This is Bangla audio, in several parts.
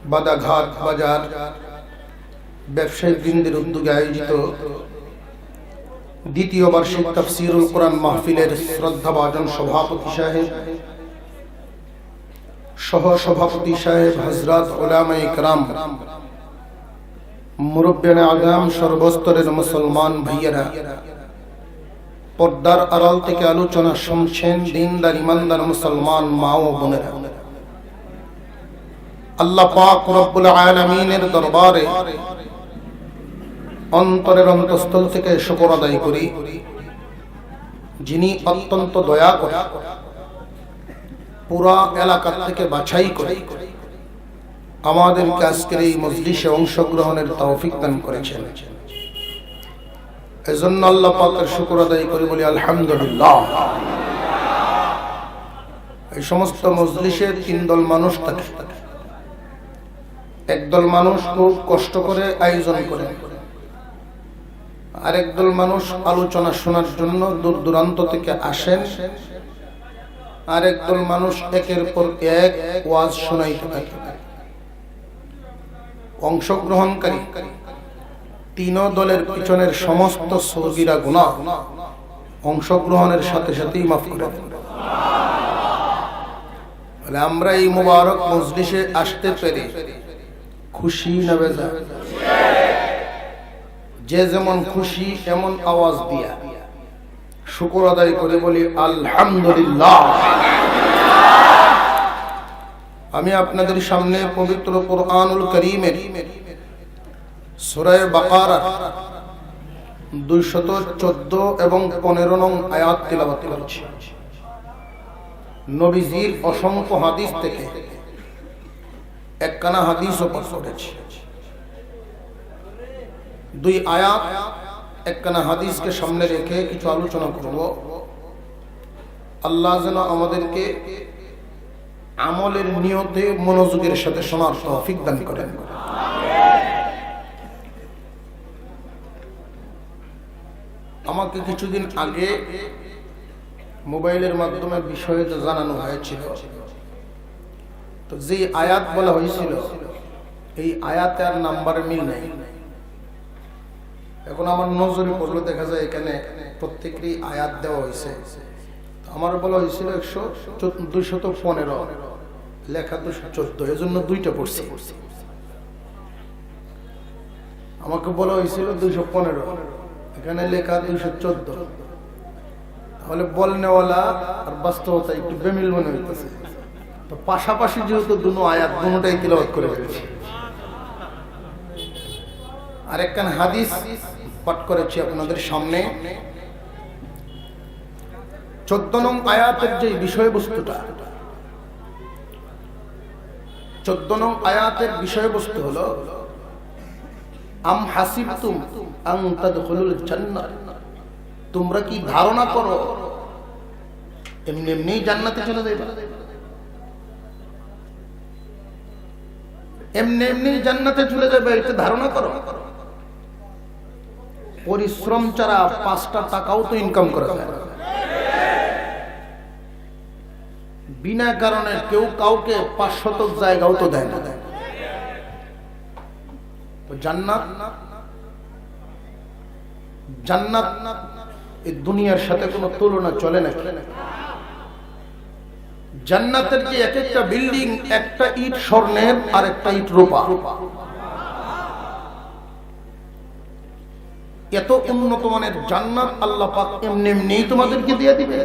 বাদাঘাট বাজার ব্যবসায়ী বৃন্দের উদ্যোগে আয়োজিত দ্বিতীয় বার্ষিক তাফসীরুল কোরআন মাহফিলের শ্রদ্ধাভাজন সভাপতি সাহেব, সহ সভাপতি সাহেব, হযরত উলামায়ে কেরাম, মুরব্বিয়ানে আযম, সর্বস্তরের মুসলমান ভাইয়েরা, পর্দার আড়াল থেকে আলোচনা শুনছেন দিনদার ইমানদার মুসলমান মা ও বোনেরা, আল্লাহ পাক রব্বুল আলামিনের দরবারে অন্তরের অন্তঃস্থল থেকে শুকর আদায় করি, যিনি অত্যন্ত দয়া করে পুরা এলাকা থেকে বাছাই করে আমাদেরকে আজকের এই মজলিসে অংশগ্রহণের তৌফিক দান করেছেন। এজন্য আল্লাহ পাকের শুকর আদায় করি, বলি আলহামদুলিল্লাহ। এই সমস্ত মজলিসে তিন দল মানুষ থাকে। একদল মানুষ খুব কষ্ট করে আয়োজন করে, আরেক দল মানুষ আলোচনা শোনার জন্য দূর দূরান্ত থেকে আসেন, আরেক দল মানুষ একের পর এক ওয়াজ শোনাইতে থাকে। অংশগ্রহণকারী তিন দলের পিছনের সমস্ত সগীরা গুনাহ অংশগ্রহণের সাথে সাথেই মাফ করে দেন। আমরা এই মুবারক মজলিসে আসতে পেরে খুশি না বেজার? যে যেমন খুশি এমন আওয়াজ দিয়া শুকর আদায় করে বলি আলহামদুলিল্লাহ। আমি আপনাদের সামনে পবিত্র কুরআনুল কারীমের সূরা বাকারা 214 এবং 15 নং আয়াত তিলাওয়াত করছি। নবীজির অসংখ্য হাদিস থেকে একখানা হাদিসও পাঠ করেছি। দুই আয়াত একখানা হাদিসকে সামনে রেখে কিছু আলোচনা করব। আল্লাহ যেন আমাদেরকে আমলের নিয়তে মনোযোগের সাথে শোনার তৌফিক দান করেন। আমাকে কিছুদিন আগে মোবাইলের মাধ্যমে বিষয়ে জানানো হয়েছিল, তো যে আয়াত বলা হয়েছিল এই আয়াতে আর নাম্বারের মিল নেই। এখন আমার নজরে পড়লে দেখা যায় এখানে প্রত্যেকেরই আয়াত দেওয়া হয়েছে। আমার বলা হয়েছিল 215, লেখা 214, এজন্য দুইটা পড়ছি। আমাকে বলা হয়েছিল 215, এখানে লেখা 214। তাহলে বলনেওয়ালা আর বাস্তবতা একটু বেমিল মনে হইতেছে। তো পাশাপাশি যেহেতু দুটো আয়াত দুটোটাই তিলাওয়াত করে ফেলেছি। আরেকখান হাদিস পাঠ করেছি আপনাদের সামনে। 14 নং আয়াতের যে বিষয়বস্তুটা, 14 নং আয়াতের বিষয়বস্তু হলো আম হাসিবতুম আন তাদখুলুল জান্নাহ, তোমরা কি ধারণা করো এমনি এমনি জান্নাতে চলে যাবে? এমনি এমনি জান্নাতে চলে যাবে এটা ধারণা করো? পরিশ্রম ছাড়া 5টা টাকাও তো ইনকাম করা যায় না। বিনা কারণে কেউ কাউকে 500 জায়গাও তো দেয় না। জান্নাত, জান্নাত এই দুনিয়ার সাথে কোনো তুলনা চলে না। জান্নাতের যে এক একটা বিল্ডিং, একটা ইট স্বর্ণের আর একটা ইট রূপা। এত উন্নত মানের জান্নাত আল্লাহ পাক এমনি এমনি তোমাদেরকে দিয়ে দিবে?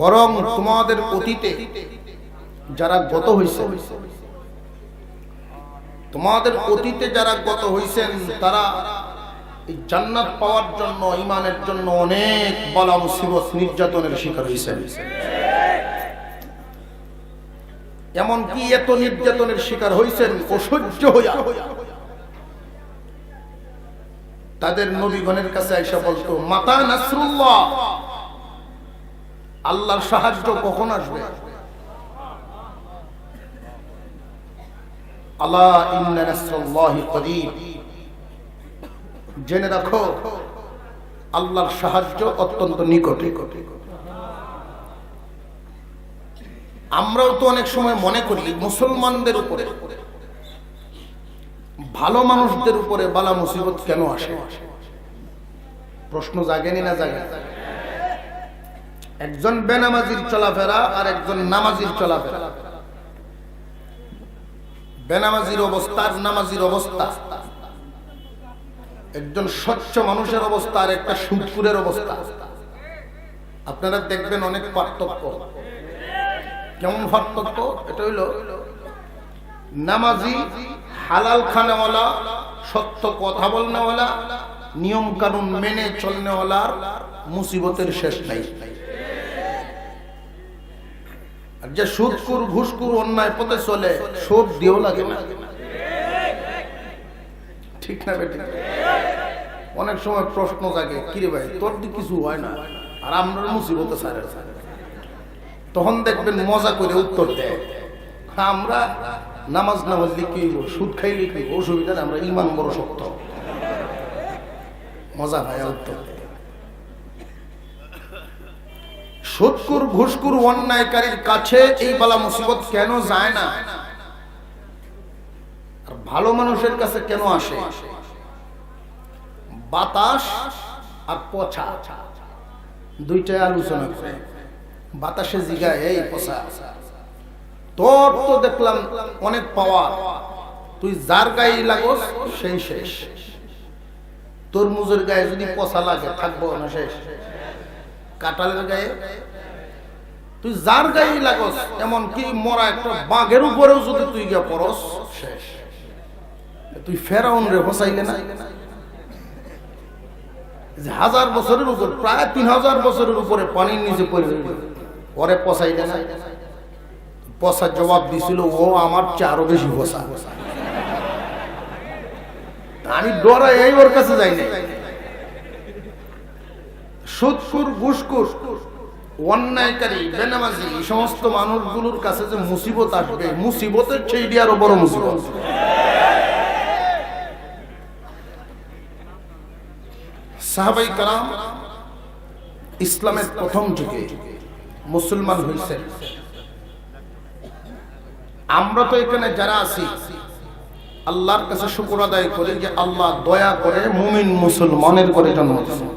বরং তোমাদের অতীতে যারা গত হইছে, তোমাদের অতীতে যারা গত হইছেন তারা এই জান্নাত পাওয়ার জন্য, ঈমানের জন্য অনেক বালা মুসিবত নির্যাতনের শিকার হইছেন। এমন কি এত নির্যাতনের শিকার হইছেন অসহ্য হইয়া তাদের নবীগণের কাছে আয়েশা বলতো, মাতা নাসরুল্লাহ, আল্লাহর সাহায্য কখন আসবে? আলা ইন্না নাসরুল্লাহি করিব, জেনে রাখো আল্লাহর সাহায্য অত্যন্ত নিকটে। আমরাও তো অনেক সময় মনে করি মুসলমানদের উপরে, ভালো মানুষদের উপরে বালা মুসিবত কেন আসে? প্রশ্ন জাগেনি না জাগে? একজন বেনামাজির চলাফেরা আর একজন নামাজির চলাফেরা, বেনামাজির অবস্থা আর নামাজির অবস্থা, একজন স্বচ্ছ মানুষের অবস্থা আর একটা সুদখোরের অবস্থা, আপনারা দেখবেন অনেক পার্থক্য। কেমন পার্থক্য? এটা হইল নামাজি হালাল খানেওয়ালা, সত্য কথা বলনেওয়ালা, নিয়ম কানুন মেনে চলনেওয়ালার মুসিবতের শেষ নাই। আর যে সুদখোর ঘুষখোর অন্যায় পথে চলে, সুদ দিও লাগে না, ঠিক না বেটি? অনেক সময় প্রশ্ন জাগে, কিরে ভাই তোর দি কিছু হয় না আর আমরা মুসিবতে সারে, তখন দেখবেন মজা করে উত্তর দেয়, আমরা নামাজ না পড়লে কি হইব, সুদ খাইলে কি অসুবিধা, আমরা ইমান বড় শক্ত। মজা ভাইয়া উত্তর দেয়। সুদখোর ঘুষখোর অন্যায়কারীর কাছে এই বালা মুসিবত কেন যায় না, আর ভালো মানুষের কাছে কেন আসে? বাতাস আর পচা দুইটাই আলোচনা করে। বাতাসে জিগায়, এই পচা, তোর তো দেখলাম অনেক পাওয়ার, তুই যার গায়ে লাগোস সেই শেষ। তরমুজের গায়ে যদি পচা লাগে থাকবো না শেষ। কাঁঠালের গায়ে, তুই যার গায়ে লাগোস, এমনকি মরা একটা বাঘের উপরেও যদি তুই গিয়ে পড়স শেষ। তুই ফেরাউন রে ফসাইলে না? 1000 বছরের উপর, প্রায় 3000 বছরের উপরে পানির নিচে পড়ে পরে পচাইলে না? পচার জবাব দিছিল, ও আমার চেয়ে আরো বেশি পচা। আমি ডরাই এই ওর কাছে যাই না। সুদখোর ঘুষখোর অন্যায়কারী বেনামাজি এই সমস্ত মানুষগুলোর কাছে যে মুসিবত আসবে, মুসিবতের চেয়ে আরো বড় মুসিবত। সাহাবাই কারাম ইসলামের প্রথম যুগে মুসলমান হয়েছে। আমরা তো এখানে যারা আছি আল্লাহর কাছে শুকর আদায় করি যে আল্লাহ দয়া করে মুমিন মুসলমানের করে জন্ম দিয়েছেন।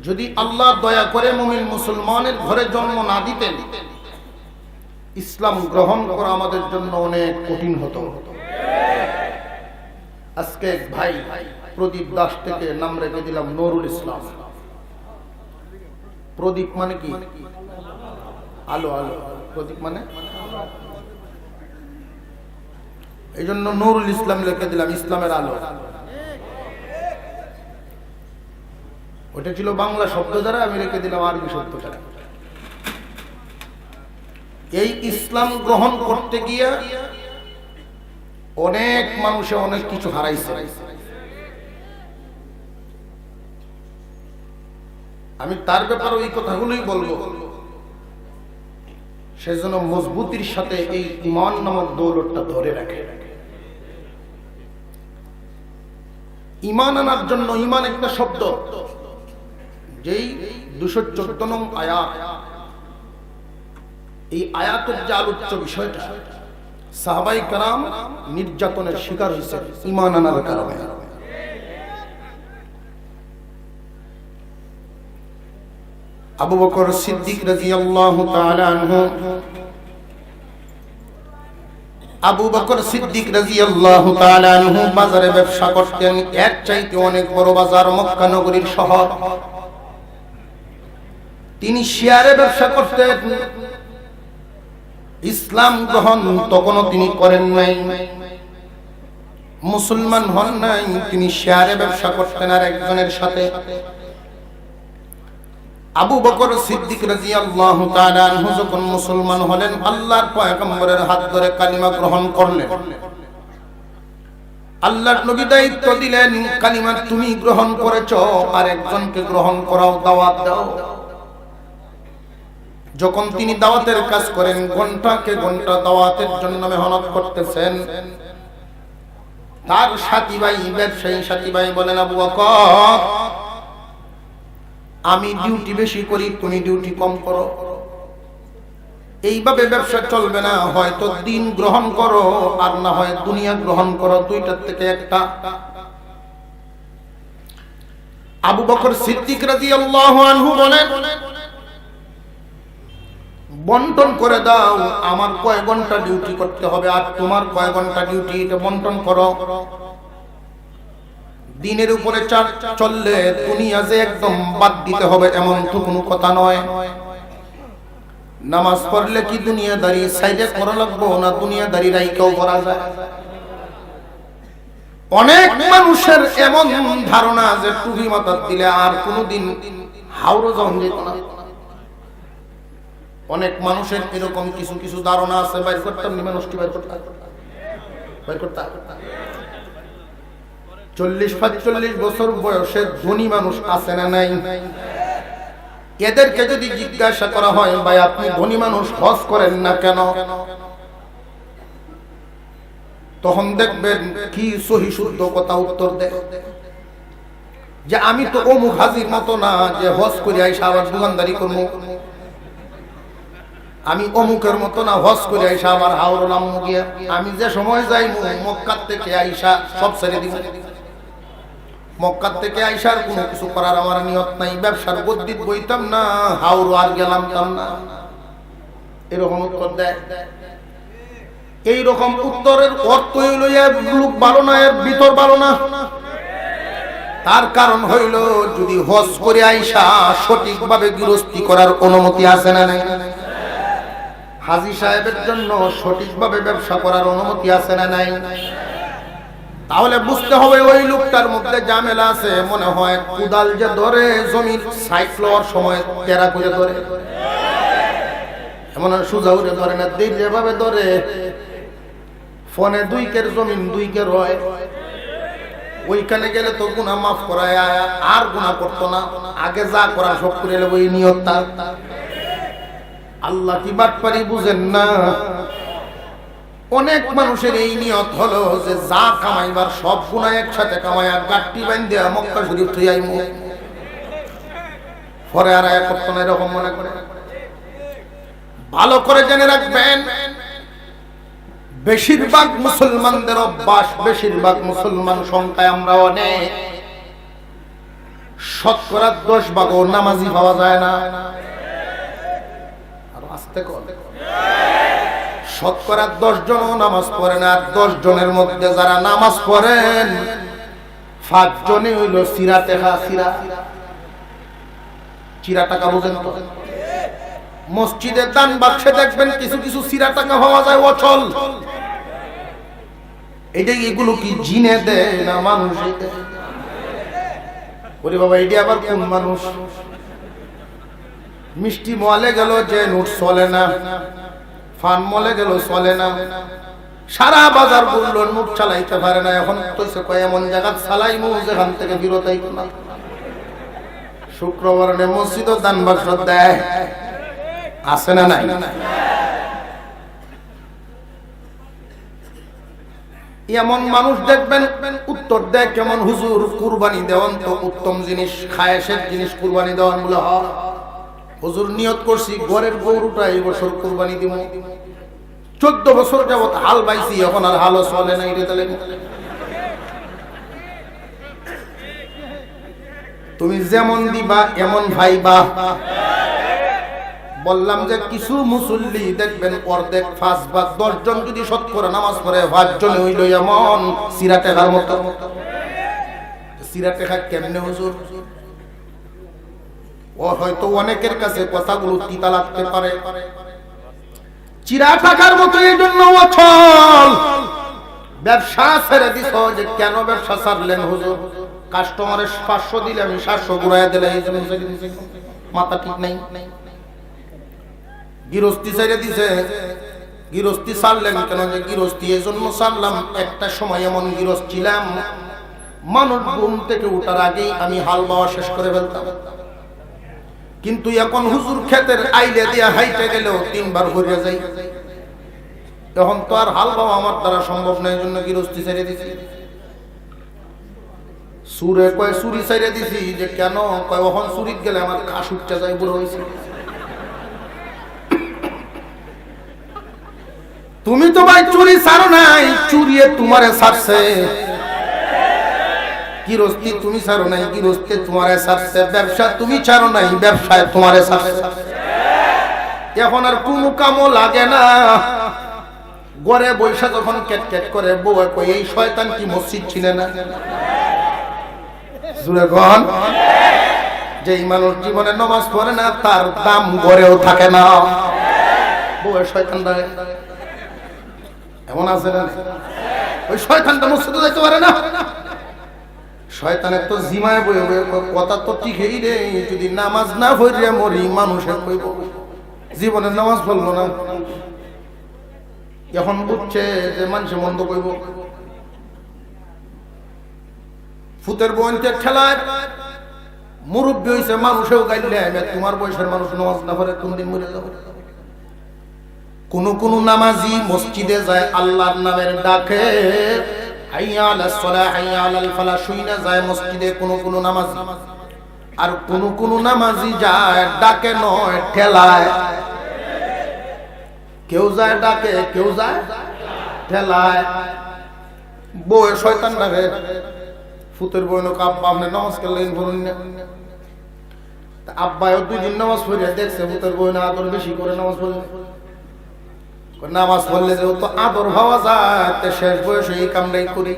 যদি আল্লাহ দয়া করে মুমিন মুসলমানের ঘরে জন্ম না দিতেন, ইসলাম গ্রহণ করা আমাদের জন্য অনেক কঠিন হতো। আজকে ভাই প্রদীপ দাস থেকে নাম রেখে দিলাম নুরুল ইসলাম। প্রদীপ মানে কি? আলো, আলো। প্রদীপ মানে এই জন্য নুরুল ইসলাম লিখে দিলাম, ইসলামের আলো। ওটা ছিল বাংলা শব্দ দ্বারা, আমি রেখে দিলাম আরবি শব্দ দ্বারা। এই ইসলাম গ্রহণ করতে গিয়ে অনেক মানুষে অনেক কিছু হারাইছে। আমি তার ব্যাপারে এই কথাগুলোই বলবো। সেজন্য মজবুতির সাথে এই ঈমান নামক দৌলতটা ধরে রাখে। ঈমান আনার জন্য, ঈমান একটা শব্দ, যেই 214 নং আয়াত, এই আয়াতের যে আলোচ্য বিষয়টা, সাহাবায়ে কেরাম নির্যাতনের শিকার হয়েছে ঈমান আনার কারণে। আবু বকর সিদ্দিক রাদিয়াল্লাহু তাআলা আনহু, আবু বকর সিদ্দিক রাদিয়াল্লাহু তাআলা আনহু বাজারে ব্যবসা করতেন। এক চাইতে অনেক বড় বাজার, মক্কা নগরীর শহর। তিনি শেয়ারে ব্যবসা করতেন। ইসলাম গ্রহণ তখনও তিনি করেন নাই, মুসলমান হন নাই। তিনি শেয়ারে ব্যবসা করতেন আর একজনের সাথে। আবু বকর সিদ্দিক রাদিয়াল্লাহু তাআলা আনহু যখন মুসলমান হলেন, আল্লাহর পয়গম্বরের হাত ধরে কালিমা গ্রহণ করলেন। আল্লাহর নবী দায়িত্ব দিলেন, কালিমা তুমি গ্রহণ করেছো, আর একজনকে গ্রহণ করাও, দাওয়াত দাও। যখন তিনি দাওয়াতের কাজ করেন, ঘন্টাকে ঘন্টা দাওয়াতের জন্য মেহনত করতেছেন, তার সাথী ভাই, ব্যবসায়ী সাথী ভাই বলেন, আবু বকর আমি ডিউটি বেশি করি, তুমি ডিউটি কম করো। এইভাবে ব্যবসা চলবে না। হয়তো দিন গ্রহণ করো আর না হয় দুনিয়া গ্রহণ করো, দুইটার থেকে একটা। আবু বকর সিদ্দিক রাদিয়াল্লাহু আনহু বলেন, বন্টন করে দাও, আমার কয় ঘন্টা ডিউটি করতে হবে আর তোমার কয় ঘন্টা ডিউটি, এটা বন্টন করো। দিনের উপরে চললে দুনিয়া যে একদম বাদ দিতে হবে এমন তো কোনো কথা নয়। নামাজ পড়লে কি দুনিয়াদারি সাইডে করা লাগবো না, দুনিয়াদারি রাইকেও করা যায়? অনেক মানুষের এমন ধারণা যে টুপি মাথা দিলে আর কোনোদিন হাওড়ে যাওয়া যেত না। অনেক মানুষের এরকম কিছু কিছু ধারণা আছে। বাইর করতাম নি মানুষটি, বাইর করতাম। 40-45 বছর বয়সের ধনী মানুষ আছে না নাই? এদেরকে যদি জিজ্ঞাসা করা হয়, ভাই আপনি ধনী মানুষ হজ করেন না কেন, তখন দেখবেন কি সহি শুদ্ধ কথা উত্তর দেয় যে আমি তো অমুক হাজির মতো না যে হজ করে আইসা আবার দোকানদারি করবো। আমি অমুকের মতো না হজ করে আইসা আবার হাওড়লাম গিয়া। আমি যে সময় যাই মক্কার থেকে আইসা সব ছেড়ে দিব। মক্কার থেকে আইসার কোনো কিছু করার আমার নিয়ত নাই। ব্যবসার গদ্দিত বইতাম না, হাওড় আর গেলাম না, এরকম উত্তর দেয়। এইরকম উত্তরের অর্থ হইল লোক ভালো না, এর ভিতর ভালো না। তার কারণ হইল যদি হজ করে আইসা সঠিকভাবে গৃহস্থী করার অনুমতি আছে না নাই? হাজী সাহেবের জন্য সঠিকভাবে ব্যবসা করার অনুমতি আছে না নাই? তাহলে বুঝতে হবে ওই লোকটার মধ্যে ঝামেলা আছে। মনে হয় কুদাল যে ধরে জমির সাইক্লোর সময় তেরা করে ধরে, এমন সুজা উড়ে ধরে না, দিন যেভাবে ধরে ফোনে 2 কের জমিন 2 কের হয়। ওইখানে গেলে তো গুনাহ মাফ করায় আর গুনাহ করতো না। আগে যা করা সব করে নেব, এই নিয়ত তার। আল্লাহ কি বাটপারি বুঝেন না? অনেক মানুষের এই নিয়ত হলো যে যা কামাইবার সব গুনাহ একসাথে কামাইয়া গাট্টি বাঁধে মক্কা শরীফ থই আইমু, পরে আর আয়া করতো না, এরকম মনে করে। ভালো করে জেনে রাখবেন, বেশিরভাগ মুসলমানদের অভ্যাস, বেশিরভাগ মুসলমান সংখ্যায় আমরা অনেক, শতকরা 10 ভাগও নামাজি পাওয়া যায় না। আর আস্তে কর, শতকরা 10 জনও নামাজ পড়ে না। আর 10 জনের মধ্যে যারা নামাজ পড়েন 5 জনই হইল সিরাতে চিরা টাকা। বুঝেন তো? মসজিদের দান বাক্সে দেখবেন কিছু কিছু সিরা টাকা পাওয়া যায় অচল। এগুলো কি জিনে দেয় না মানুষ দেয়? ওরে বাবা, এটি আবার কোন মানুষ? মিষ্টি মলে গেল যে নোট চলে না, ফান মলে গেল চলে না, সারা বাজার বললো নোট চালাইতে পারে না। এখন তো এমন জায়গা চালাইমু যেখান থেকে বিরত না। শুক্রবার মসজিদ দান বাক্স দেয়, আছে না নাই? এমন মানুষ দেখবেন উত্তর দেয় কেমন, হুজুর কুরবানি দেওয়ান তো উত্তম জিনিস, খায়েশের জিনিস কুরবানি দেওয়ান বলে। হুজুর নিয়ত করছি ঘরের গরুটা এই বছর কুরবানি দিব, 14 বছর যাবত হাল বাইছি, এখন আর হালও চলে না। তুমি যেমন দিবা এমন ভাইবা। বললাম যে কিছু মুসল্লি দেখবেন অর্ধেক 5 ভাগ 10 জন যদি শতকরা নামাজ পড়ে 5 জন হইল এমন সিরাটেখার মতো। সিরাটেখা কেমনে হুজুর? ও হয়তো অনেকের কাছে কথাগুলো তিতা লাগতে পারে। চিরা টাকার মতো এই জন্য অচল। ব্যবসা ছেড়ে দিছ যে কেন ব্যবসা ছাড়লেন হুজুর? কাস্টমারের 500 দিলে আমি 700 ঘুরাইয়া দিলে এই জন্য মাথা ঠিক নাই। গৃহস্থী ছেড়ে দিছে, গৃহস্থী ছাড়লেন কেন? যে গৃহস্থী এই জন্য ছাড়লাম, একটা সময় এমন গৃহস্থ ছিলাম মানুষ ঘুম থেকে উঠার আগেই আমি হাল বাওয়া শেষ করে ফেলতাম। কিন্তু এখন হুজুর ক্ষেতের আইলে দিয়া হাইটে গেলেও 3 বার ঘুরে যাই। তখন তো আর হাল বাওয়া আমার দ্বারা সম্ভব নয়, এই জন্য গৃহস্থী ছেড়ে দিছি। সুরে কয় চুরি ছেড়ে দিছি যে কেন? কয় ওখান চুরিত গেলে আমার ঘাস উঠতে যায়, বুড়ো হয়েছে। তুমি তো ভাই চুরি ছাড়ো নাই, চুরিয়ে তোমারে ছাড়ছে। গৃহস্থী তুমি ছাড়ো নাই, গৃহস্থী তোমারে ছাড়ছে। ব্যবসা তুমি ছাড়ো নাই, ব্যবসায় তোমারে ছাড়ছে। এখন আর কোনো কামও লাগে না। ঘরে বৈশা যখন কেট করে বউ কই এই শয়তান কি মসজিদ চিনে না? জুড়ে গন যে মানুষ জীবনে নামাজ পড়ে না তার দাম ঘরেও থাকে না। বউয়ের শয়তানটা এমন আছে না, ওই শয়তানটা মসজিদে যাইতে পারে না। শয়তানের তো জিমায় বয়ে বয়ে কথা তো ঠিকই রে, যদি নামাজ না পড়িয়া মরি মানুষের কইব জীবনে নামাজ পড়লো না। এখন বুঝছে যে মানুষে মন্দ কইব। ফুতের বোনকে ঠেলায় মুরব্বী হইছে, মানুষেও গাইলে তোমার বয়সের মানুষ নামাজ না পড়ে কোন দিন মরে যাবে। কোন নামাজি মসজিদে যায় আল্লাহর নামের ডাকে, হাইয়া আলাস সালাহ হাইয়া আলাল ফালাহ শুইনা যায় মসজিদে কোন নামাজি। আর কোন নামাজি যায় ডাকে নয় ঠেলায়। কেউ যায় ডাকে, কেউ যায় ঠেলায়। বউয়ের শয়তান ডাকে, ফুতের বউন আব্বা আপনি নামাজ করলেন বলুন না। আব্বাও 2 দিন নামাজ পড়ে দেখছে ফুতের বউন আদর বেশি করে নামাজ পড়লে। নামাজ পড়লে যে তো আদর হওয়া যায়, শেষ বয়সে এই কামটাই করি।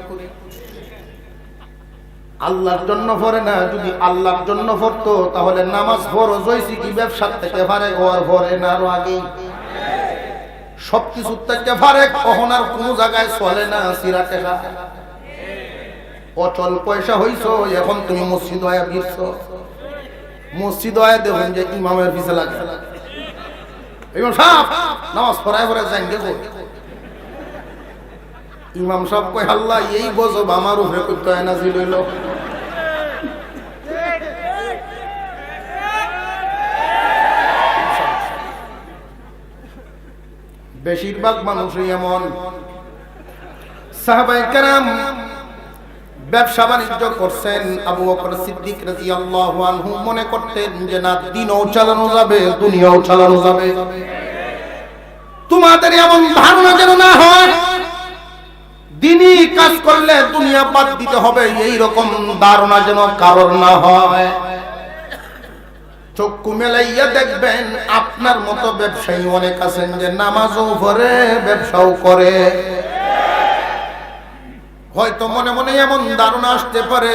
আল্লাহর জন্য পড়ে না, যদি আল্লাহর জন্য পড়তো তাহলে নামাজ ফরজ হইছে কি ব্যবসার থেকে ফারেক হওয়ার পরে না আরো আগে। সবকিছুর থেকে ফারেক, কখন আর কোন জায়গায় চলে না সিরাতে অচল পয়সা হইছো। এখন তুমি মসজিদ আয়া ফিরছ, মসজিদ আয়া দেখুন যে ইমামের পিছে লাগে। ইমাম সাহেব নামাজ পড়ায় পড়ে যাই দেখো, ইমাম সাহেব কয় আল্লাহ এই গজব আমার উপরে করতে হয় না ছিল। বেশিরভাগ মানুষই এমন। সাহাবায়ে কেরাম ব্যবসা বাণিজ্য করছেন। আবু বকর সিদ্দিক রাদিয়াল্লাহু আনহু মনে করতেন যে না, দিনও চালানো যাবে, দুনিয়াও চালানো যাবে। তোমাদের এমন ধারণা যেন না হয় দিনই কাজ করলে দুনিয়া বাদ দিতে হবে, এই রকম ধারণা যেন কারোর না হয়। চক্ষু মেলাইয়া দেখবেন আপনার মতো ব্যবসায়ী অনেক আছেন যে নামাজও পড়ে ব্যবসাও করে। হয়তো মনে মনে এমন ধারণা আসতে পারে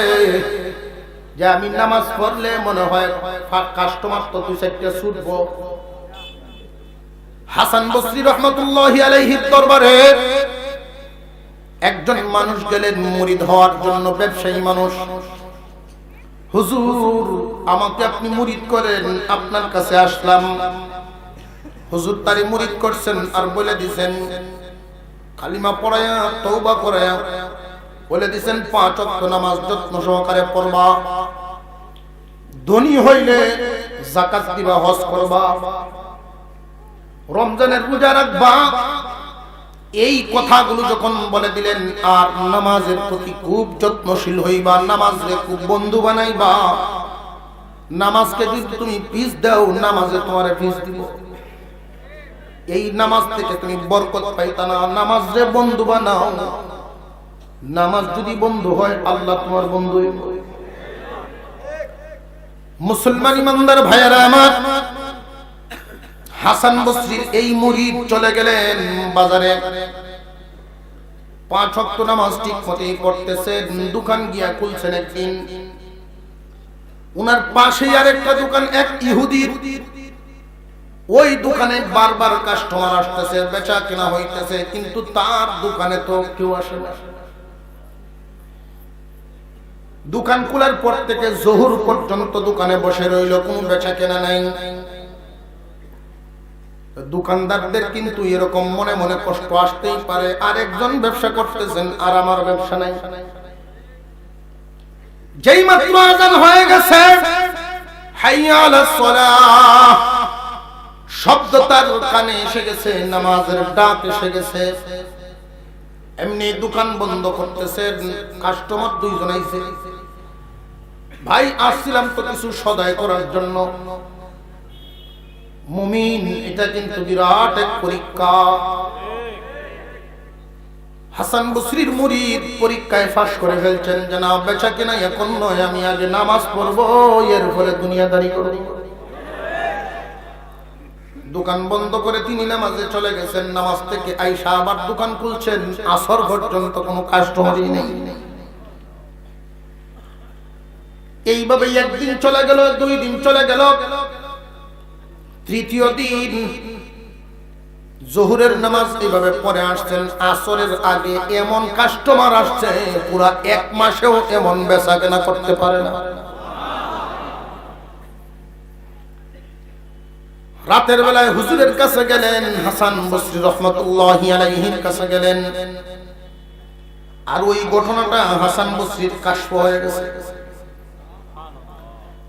যে আমি নামাজ পড়লে মনে হয় কাস্টমার তো 2-4টা ছুটবো। হাসান বসরি রহমতুল্লাহি আলাইহির দরবারে একজন মানুষ গেলেন মুরিদ হওয়ার জন্য, ব্যবসায়ী মানুষ। হুজুর আমাকে আপনি মুরিদ করেন, আপনার কাছে আসলাম। হুজুর তারে মুরিদ করছেন আর বলে দিয়েছেন কালিমা পড়ায়া তওবা করায়া বলে দিয়েছেন 5 ওয়াক্ত নামাজ যত্ন সহকারে পড়বা, ধনী হইলে যাকাত দিবা, হজ করবা, রমজানের রোজা রাখবা। এই কথাগুলো যখন বলে দিলেন, আর নামাজের প্রতি খুব যত্নশীল হইবা, নামাজে খুব বন্ধু বানাইবা। নামাজকে যদি তুমি ফিস দাও, নামাজে তোমারে ফিস দিব। এই নামাজ থেকে তুমি বরকত পাইতা না, নামাজে বন্ধু বানাও। নামাজ যদি বন্ধু হয় আল্লাহ তোমার বন্ধু। মুসলমান ইমানদার ভাইয়েরা আমার, হাসান বসরির এই মুরিদ চলে গেলেন বাজারে। 5 ওয়াক্ত নামাজ ঠিক মতোই পড়তেছেন। দোকান গিয়া খুলছেন একদিন, উনার পাশেই আরেকটা দোকান এক ইহুদির। ওই দোকানে বারবার কাস্টমার আসতেছে, বেচা কেনা হইতেছে, কিন্তু তার দোকানে তো কেউ আসে না। দোকান খোলার পর থেকে জোহর পর্যন্ত দোকানে বসে রইল, কোনো বেচা কেনা নাই। দোকানদারদের কিন্তু এরকম মনে মনে কষ্ট আসতেই পারে, আরেকজন ব্যবসা করতেছেন আর আমার ব্যবসা নাই। যেই মাত্র আযান হয়ে গেছে, হাইয়া আলাস সালাহ শব্দ তার কানে এসে গেছে, নামাজের ডাক এসে গেছে। এমনি দোকান বন্ধ করতেছেন, কাস্টমার 2 জন আইছে। ভাই আসছিলাম তো কিছু সদাই করার জন্য। মুমিন এটা কিন্তু বিরাট এক পরীক্ষা। হাসান বসরির মুরিদ পরীক্ষায় ফাঁস করে ফেলছেন যে না, বেচা কিনা এখন নয়, আমি আগে নামাজ পড়বো, এরপরে দুনিয়াদারি করব। দোকান বন্ধ করে তিনি নামাজে চলে গেছেন। নামাজ থেকে আইসা আবার দোকান খুলছেন, আসর পর্যন্ত কোনো কাস্টমারই নেই। এইভাবে একদিন চলে গেল, 2 দিন চলে গেল, তৃতীয় দিন জোহরের নামাজ এইভাবে পড়ে আসছেন। আসরের আগে এমন কাস্টমার আসছে, পুরা 1 মাসেও এমন বেচা কেনা করতে পারে না। রাতের বেলায় হুজুরের কাছে গেলেন, হাসান বসরি রহমাতুল্লাহি আলাইহির কাছে গেলেন। আর ওই ঘটনাটা হাসান বসরির কাশফ হয়ে গেছে।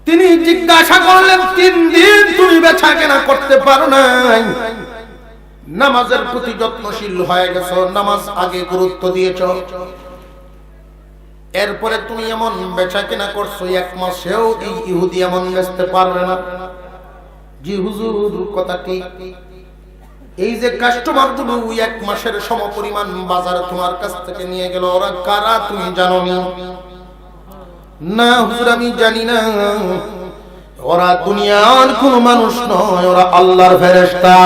তিনি জিজ্ঞাসা করলেন, 3 দিন তুমি বেচা কেনা করতে পারো নাই, নামাজের প্রতি যত্নশীল হয়ে গেছো, নামাজ আগে গুরুত্ব দিয়েছ, এরপরে তুমি এমন বেচা কেনা করছো, 1 মাসেও এই ইহুদি এমন বেচতে পারবে না। জি হুজুর, কথা ঠিক। এই যে কাস্টমার গুলো 1 মাসের সমপরিমাণ বাজারে তোমার কাছ থেকে নিয়ে গেল, ওরা কারা তুমি জানো না? হুজুর, আমি জানি না। ওরা দুনিয়ার কোন মানুষ নয়, ওরা আল্লাহর ফেরেশতা।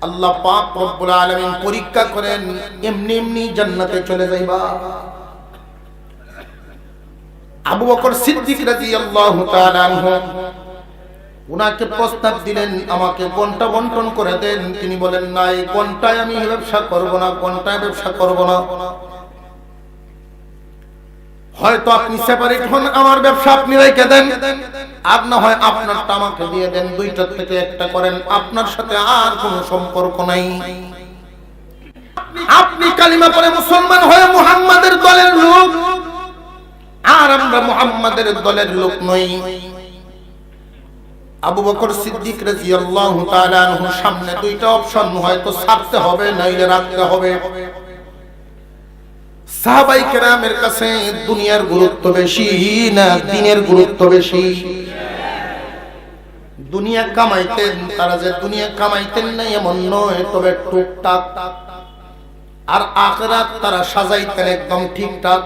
আল্লাহ পাক রব্বুল আলামিন পরীক্ষা করেন, এমনি এমনি জান্নাতে চলে যাইবা। আবু বকর সিদ্দিক রাদিয়াল্লাহু তাআলা আনহু উনাকে প্রস্তাব দিলেন, আমাকে ঘন্টা বন্টন করে দেন। তিনি বলেন, না, এই ঘন্টায় আমি ব্যবসা করব না, ঘন্টায় ব্যবসা করব না। হয়তো আপনি সেপারেট হন, আমার ব্যবসা আপনি রেখে দেন, আর না হয় আপনারটা আমাকে দিয়ে দেন, 2টা থেকে একটা করেন, আপনার সাথে আর কোনো সম্পর্ক নাই। আপনি কালিমা পড়ে মুসলমান হয়ে মুহাম্মাদের দলের লোক, আর আমরা মুহাম্মাদের দলের লোক নই। আবু বকর সিদ্দিক রাদিয়াল্লাহু তাআলা আনহু সামনে 2টা অপশন, হয়তো ছাড়তে হবে নাইলে রাখতে হবে। সাহাবাই কেরামের কাছে দুনিয়ার গুরুত্ব বেশি না দ্বীনের গুরুত্ব বেশি? দুনিয়া কামাইতেন, তারা যে দুনিয়া কামাইতেন না এমন নয়, তবে টুকটাক। আর আখিরাত তারা সাজাইতেন একদম ঠিকঠাক।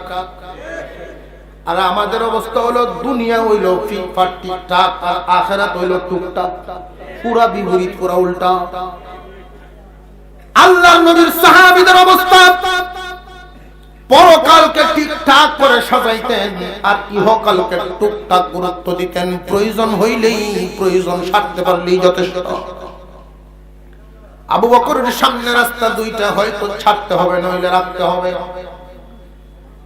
আর আমাদের অবস্থা হলো, দুনিয়া হইল ফিটফাট ঠিকঠাক, আর আখিরাত হইল টুকটাক, পুরা বিপরীত, পুরা উল্টা। আল্লাহর নবীর সাহাবীদের অবস্থা, পরকালকে ঠিকঠাক করে সাজাইতেন, আর ইহকালকে টুকটাক গুরুত্ব দিতেন। প্রয়োজন হইলেই, প্রয়োজন সারতে পারলেই যথেষ্ট। আবু বকরের সামনে রাস্তা 2টা, হয়তো ছাড়তে হবে নইলে রাখতে হবে।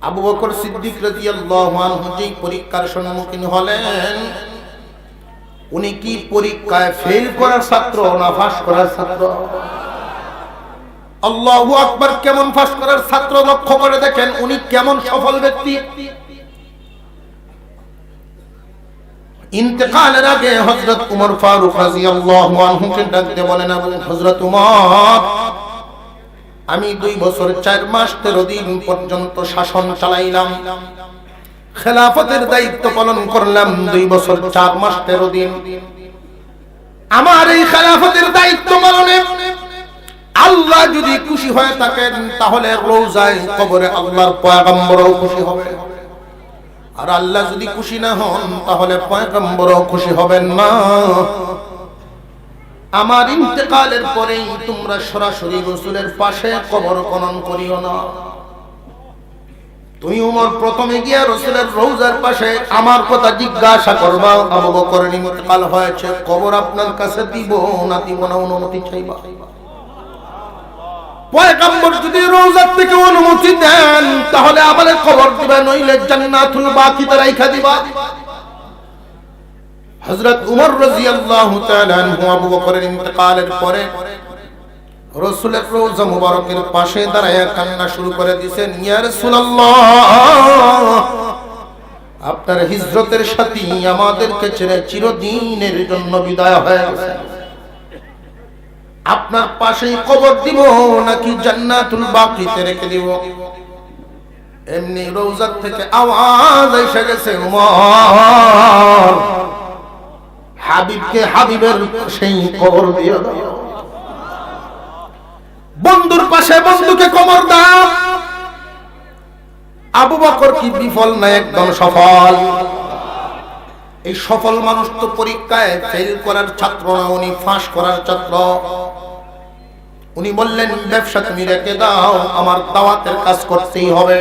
আবু বকর সিদ্দিক রাদিয়াল্লাহু আনহু যে পরীক্ষার সম্মুখীন হলেন, উনি কি পরীক্ষায় ফেল করার ছাত্র না পাস করার ছাত্র? আল্লাহু আকবার! কেমন পাস করার ছাত্র লক্ষ্য করে দেখেন, উনি কেমন সফল ব্যক্তি। ইন্তেকালের আগে হযরত উমর ফারুক রাদিয়াল্লাহু আনহু কে ডাকতে বলেন, হযরত উমর, আমি 2 বছর 4 মাস 13 দিন পর্যন্ত শাসন চালাইলাম, খেলাফতের দায়িত্ব পালন করলাম 2 বছর 4 মাস 13 দিন। আমার এই খেলাফতের দায়িত্ব পালনে আল্লাহ যদি খুশি হয়ে থাকেন, তাহলে রওজায় কবরে আল্লাহর পয়গম্বরও খুশি হবে। আর আল্লাহ যদি খুশি না হন, তাহলে পয়গম্বরও খুশি হবেন না। আমার ইন্তেকালের পরেই তোমরা সরাসরি রাসূলের পাশে কবর খনন করিও না। তুমি উমর প্রথমে গিয়ে রাসূলের রওজার পাশে আমার কথা জিজ্ঞাসা করবা, আবু বকরের ইন্তেকাল হয়েছে, কবর আপনার কাছে দিব না দিব না, অনুমতি চাইবা। পয়গম্বর যদি রওজা থেকে অনুমতি দেন, তাহলে আমাদের কবর দিবা, নইলে জান্নাতুল বাকিতে রাইখা দিবা। হযরত উমর রাদিয়াল্লাহু তাআলা আনহু আবু বকরের ইন্তেকালের পরে রাসূলের রওজা মুবারকের পাশে দাঁড়ায় কান্না শুরু করে দিয়েছেন, ইয়া রাসূলুল্লাহ, আপনার হিজরতের সাথী আমাদেরকে ছেড়ে চিরদিনের জন্য বিদায় হয়ে গেছে। আপনার পাশেই কবর দিব নাকি জান্নাতুল বাকিতে রেখে দিব? এমনি রওজা থেকে আওয়াজ এসে গেছে, উমর, হাবিবকে হাবিবের সেই কবর দিয়ে দাও। বন্ধুর পাশে বন্ধুকে কোমর দাও। আবু বকর কি বিফল না একদম সফল? এই সফল মানুষ তো পরীক্ষায় ফেল করার ছাত্র না, উনি ফাঁস করার ছাত্র। উনি বললেন ব্যবসা তুমি রেখে দাও, আমার দাওয়াতের কাজ করতেই হবে।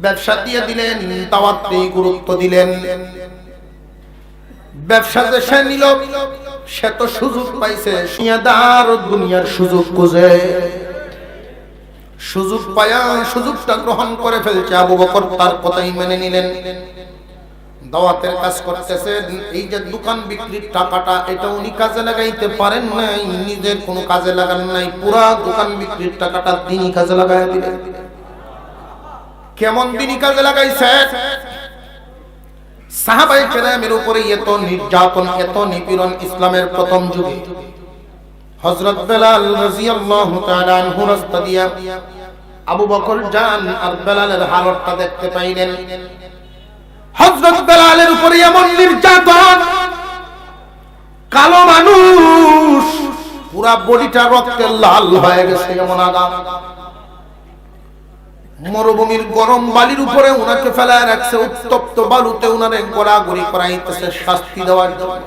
ব্যবসা দিয়ে দিলেন, দাওয়াতে গুরুত্ব দিলেন। ব্যবসাতে সে নিল, সে তো সুযোগ পাইছে, দুনিয়াদার দুনিয়ার সুযোগ খুঁজে, সুযোগ পায়া সুযোগটা গ্রহণ করে ফেলছে। আবু বকর তার কথাই মেনে নিলেন, দাওয়াতের কাজ করতেছেন। এই যে দোকান বিক্রির টাকাটা, এটা উনি কাজে লাগাইতে পারেন নাই, নিজের কোনো কাজে লাগান নাই, পুরা দোকান বিক্রির টাকাটা তিনি কাজে লাগাই দিলেন। কেমন তিনি কাজে লাগাইছে? সাহাবায়ে কেরামের উপরে এত নির্যাতন, এত নিপীড়ন ইসলামের প্রথম যুগে। হযরত বেলাল রাদিয়াল্লাহু তাআলা আনহু রাস্তা দিয়া আবু বকর যান, আর বেলালের হালতটা দেখতে পাইলেন। হযরত বেলালের উপরে এমন নির্যাতন, কালো মানুষ, পুরা বডিটা রক্তে লাল হয়ে গেছে, এমন আগাম। মরুভূমির গরম বালির উপরে উনাকে ফেলায় রাখছে, উত্তপ্ত বালুতে উনারে গোড়াগড়ি করাইতেছে শাস্তি দেওয়ার জন্য।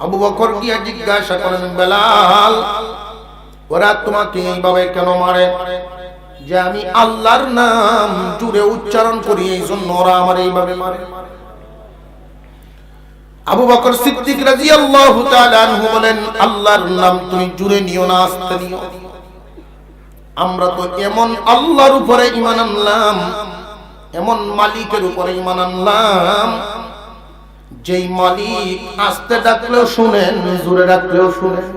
আবু বকর গিয়া জিজ্ঞাসা করেন, বেলাল, ওরা তোমাকে এইভাবে কেন মারে? যে আমি আল্লাহর নাম জুড়ে উচ্চারণ করি, এই জন্য ওরা আমার এইভাবে মারে। আবু বকর সিদ্দিক রাদিয়াল্লাহু তাআলা আনহু বলেন, আল্লাহর নাম তুমি জুড়ে নিও না, আস্তে নিও। আমরা তো এমন আল্লাহর উপরে ঈমান আনলাম, এমন মালিকের উপরে ঈমান আনলাম, যেই মালিক আস্তে ডাকলেও শুনেন, জোরে ডাকলেও শুনেন।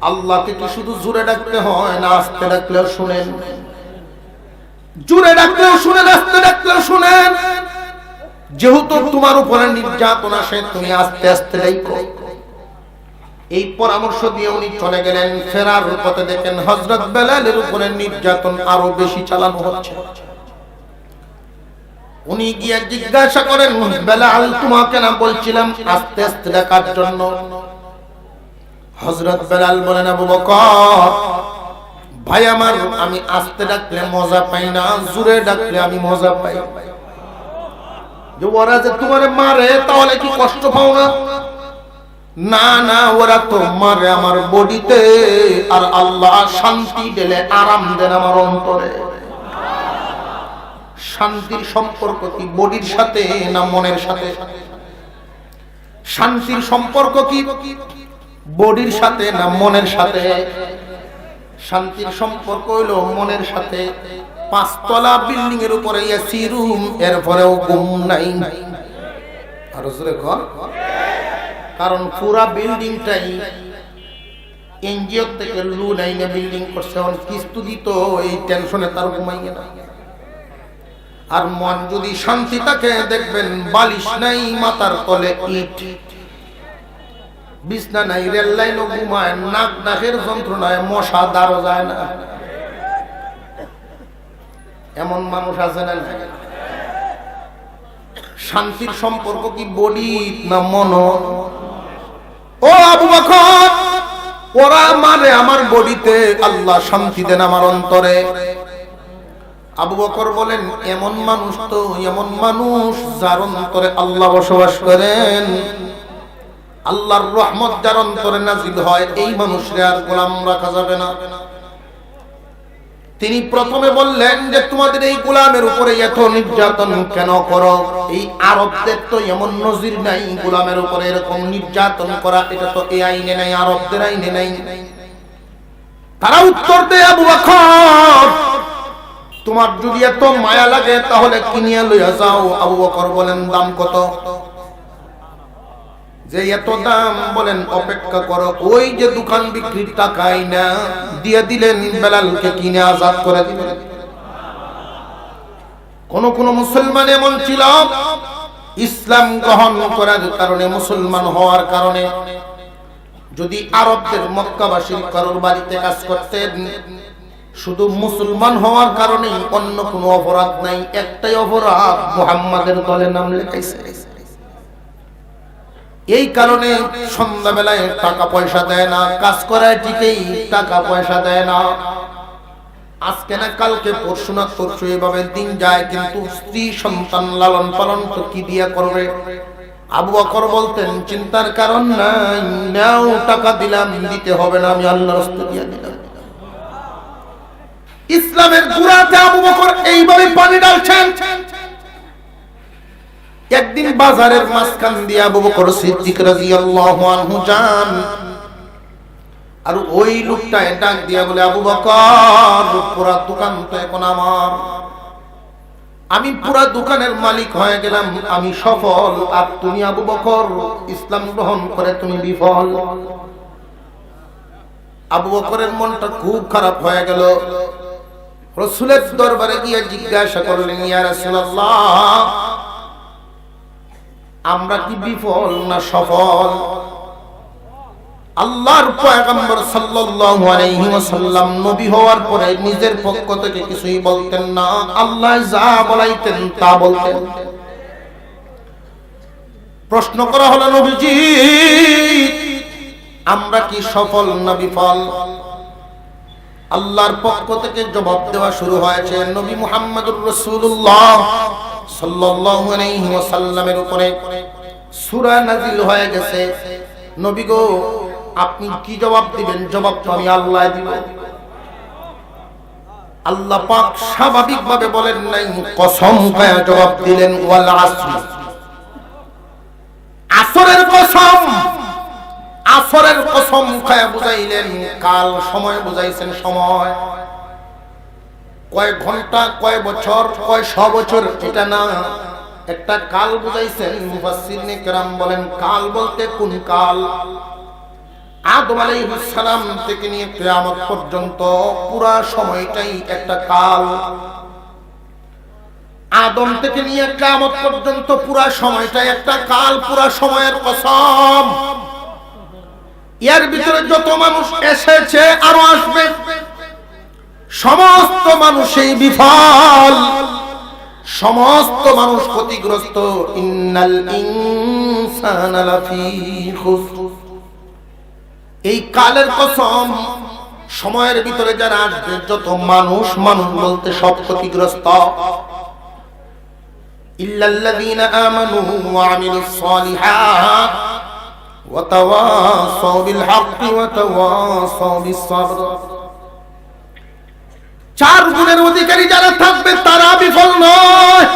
আল্লাহকে কি শুধু জোরে ডাকতে হয় না, আস্তে ডাকলেও শুনেন? জোরে ডাকলেও শুনেন, আস্তে ডাকলেও শুনেন। যেহেতু তোমার উপরে নির্যাতন আসে, তুমি আস্তে আস্তে ডাকো। এই পরামর্শ দিয়ে উনি চলে গেলেন। ফেরার পথে দেখেন হযরত বেলালের উপরে নির্যাতন আরো বেশি চালানো হচ্ছে। উনি গিয়ে জিজ্ঞাসা করেন, বেলাল, তোমাকে না বলছিলাম আস্তে আস্তে ডাকার জন্য? হযরত বেলাল বলেন, আবু বকর ভাই আমার, আমি আস্তে ডাকলে মজা পাই না, জোরে ডাকলে আমি মজা পাই। যে ওরা যে তোমারে মারে, তাহলে কি কষ্ট পাও না? না না, ওরা তো মারে আমার বডিতে, আর আল্লাহ শান্তি দিলে আরাম দেন আমার অন্তরে। শান্তির সম্পর্ক কি বডির সাথে না মনের সাথে? শান্তির সম্পর্ক কি বডির সাথে না মনের সাথে? শান্তির সম্পর্ক হইলো মনের সাথে। 5 তলা বিল্ডিং এর উপরে এসি রুম, এরপরেও ঘুম নাই। আর জোরে কর, কারণ পুরা বিল্ডিংটাই এনজিও থেকে লোন আইনে বিল্ডিং করছে, কিস্তু দিত, এই টেনশনে তার ঘুমাইয়ে না। আর মন যদি শান্তি থাকে, দেখবেন বালিশ নাই, মাথার তলে ইট, বিছনা নাই, রেল লাইনও ঘুমায়, নাক নাকের যন্ত্রণায় মশা দাঁড়ো যায় না। এমন মানুষ আছে না? শান্তির সম্পর্ক কি বডি না মন? ও আবু বকর, ওরা মানে আমার বডিতে, আল্লাহ শান্তি দেন আমার অন্তরে। আবু বকর বলেন, এমন মানুষ তো এমন মানুষ যার অন্তরে আল্লাহ বসবাস করেন, আল্লাহর রহমত যার অন্তরে নাজিল হয়, এই মানুষরে আর গোলাম রাখা যাবে না। তিনি প্রথমে বললেন যে তোমাদের এই গোলামের উপরে এত নির্যাতন কেন করো? এই আরবদের তো এমন নজির নাই, গোলামের উপরে এরকম নির্যাতন করা, এটা তো এই আইনে নাই, আরবদের আইনে নাই। তারা উত্তর দেয়, আবু বকর তোমার যদি এত মায়া লাগে তাহলে কিনিয়া লইয়া যাও। আবু বকর বলেন, দাম কত? যে এত দাম, বলেন অপেক্ষা করো, ওই যে দোকান বিক্রির টাকাই না দিয়ে দিলেন, বেলালকে কিনে আজাদ করে দিলেন। কোন কোন মুসলমান এমন ছিল, ইসলাম গ্রহণ করার কারণে, মুসলমান হওয়ার কারণে, যদি আরবদের মক্কাবাসীর কারোর বাড়িতে কাজ করতেন, শুধু মুসলমান হওয়ার কারণে অন্য কোনো অপরাধ নাই, একটাই অপরাধ, মুহাম্মাদের দলে নাম লেখাইছে। এই কারণে সন্ধ্যাবেলায় টাকা পয়সা দেয় না, কাজ করায় ঠিকই টাকা পয়সা দেয় না। আজকে না কালকে, পরশু না পরশু, এভাবে দিন যায়, কিন্তু স্ত্রী সন্তান লালন পালন তো কি দিয়া করবে? আবু বকর বলতেন, চিন্তার কারণ নাই, নাও টাকা দিলাম, দিতে হবে না, আমি আল্লাহর রাস্তা দিয়া দিলাম। ইসলামের গুড়াতে আবু বকর এইভাবে পানি ঢালছেন। একদিন বাজারের মাঝখান দিয়ে আবু বকর সিদ্দিক রাদিয়াল্লাহু আনহু যান, আর ওই লোকটা ডাক দিয়া বলে, আবু বকর, পুরা দোকান তো এখন আমার, আমি পুরা দোকানের মালিক হয়ে গেলাম, আমি সফল, আর তুমি আবু বকর ইসলাম গ্রহণ করে তুমি বিফল। আবু বকরের মনটা খুব খারাপ হয়ে গেল। রাসূলের দরবারে গিয়ে জিজ্ঞাসা করলেন, ইয়া রাসূলুল্লাহ, আমরা কি বিফল না সফল? আল্লাহর পয়গম্বর সাল্লাল্লাহু আলাইহি ওয়াসাল্লাম নবী হওয়ার পরে নিজের পক্ষ থেকে কিছুই বলতেন না, আল্লাহ যা বলাইতেন তা বলতেন। প্রশ্ন করা হলো, নবীজি, আমরা কি সফল না বিফল? আল্লাহর পক্ষ থেকে জবাব দেওয়া শুরু হয়েছে। নবী মুহাম্মদুর রাসূলুল্লাহ সাল্লাল্লাহু আলাইহি ওয়াসাল্লামের উপরে সূরা নাযিল হয়ে গেছে। নবী গো, আপনি কি জবাব দিবেন? জবাব তো আমি আল্লাহ দিব। আল্লাহ পাক স্বাভাবিকভাবে বলেন নাই, কসম খায়া জবাব দিলেন, ওয়াল আসর, আসরের কসম। আসরের কসম খায়া বুঝাইলেন, কাল সময় বুঝাইছেন, সময় কয় ঘন্টা, কয় বছর, কয় 100 বছর, এটা না, একটা কাল বুঝাইছেন। মুফাসসিরিনে কেরাম বলেন, কাল বলতে কোন কাল? আদম আলাইহিস সালাম থেকে নিয়ে কিয়ামত পর্যন্ত পুরা সময়টাই একটা কাল। আদম থেকে নিয়ে কিয়ামত পর্যন্ত পুরা সময়টাই একটা কাল, পুরা সময়ের কসম। এর ভিতরে যত মানুষ এসেছে, আরো আসবে, সমস্ত মানুষই বিফল, সমস্ত মানুষ ক্ষতিগ্রস্ত। ইন্নাল ইনসানা লাফি খুসর। এই কালের কসম, সময়ের ভিতরে যারা আসবে, যত মানুষ, মানুষ বলতে সব ক্ষতিগ্রস্ত। ইল্লাল্লাযীনা আমানু ওয়া আমিলুস সালিহাত ওয়া তাওয়াসাউ বিল হাক্কি ওয়া তাওয়াসাউ বিস সাবর। 4 গুণের অধিকারী যারা থাকবে তারা বিফল নয়।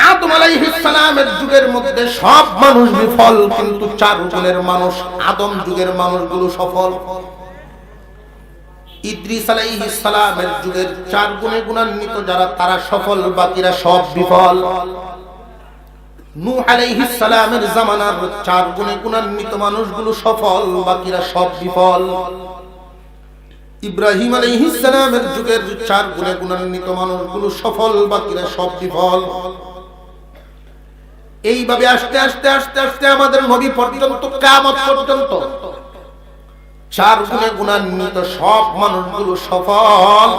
আদম আলাইহিস সালামের যুগের মধ্যে সব মানুষ বিফল, কিন্তু 4 গুণের মানুষ, আদম যুগের মানুষগুলো সফল। ইদ্রিস আলাইহিস সালামের যুগের 4 গুণে গুণান্বিত যারা, তারা সফল, বাকিরা সব বিফল। নূহ আলাইহিস সালামের জামানার 4 গুণে গুণান্বিত মানুষগুলো সফল, বাকিরা সব বিফল। ইব্রাহিম আলাইহিস সালামের যুগের 4 গুণে গুণান্বিত মানুষগুলো সফল, বাকিরা সব বিফল। এইভাবে আস্তে আস্তে আস্তে আস্তে আমাদের নবী পর্যন্ত, কিয়ামত পর্যন্ত 4 গুণে গুণান্বিত সব মানুষগুলো সফল।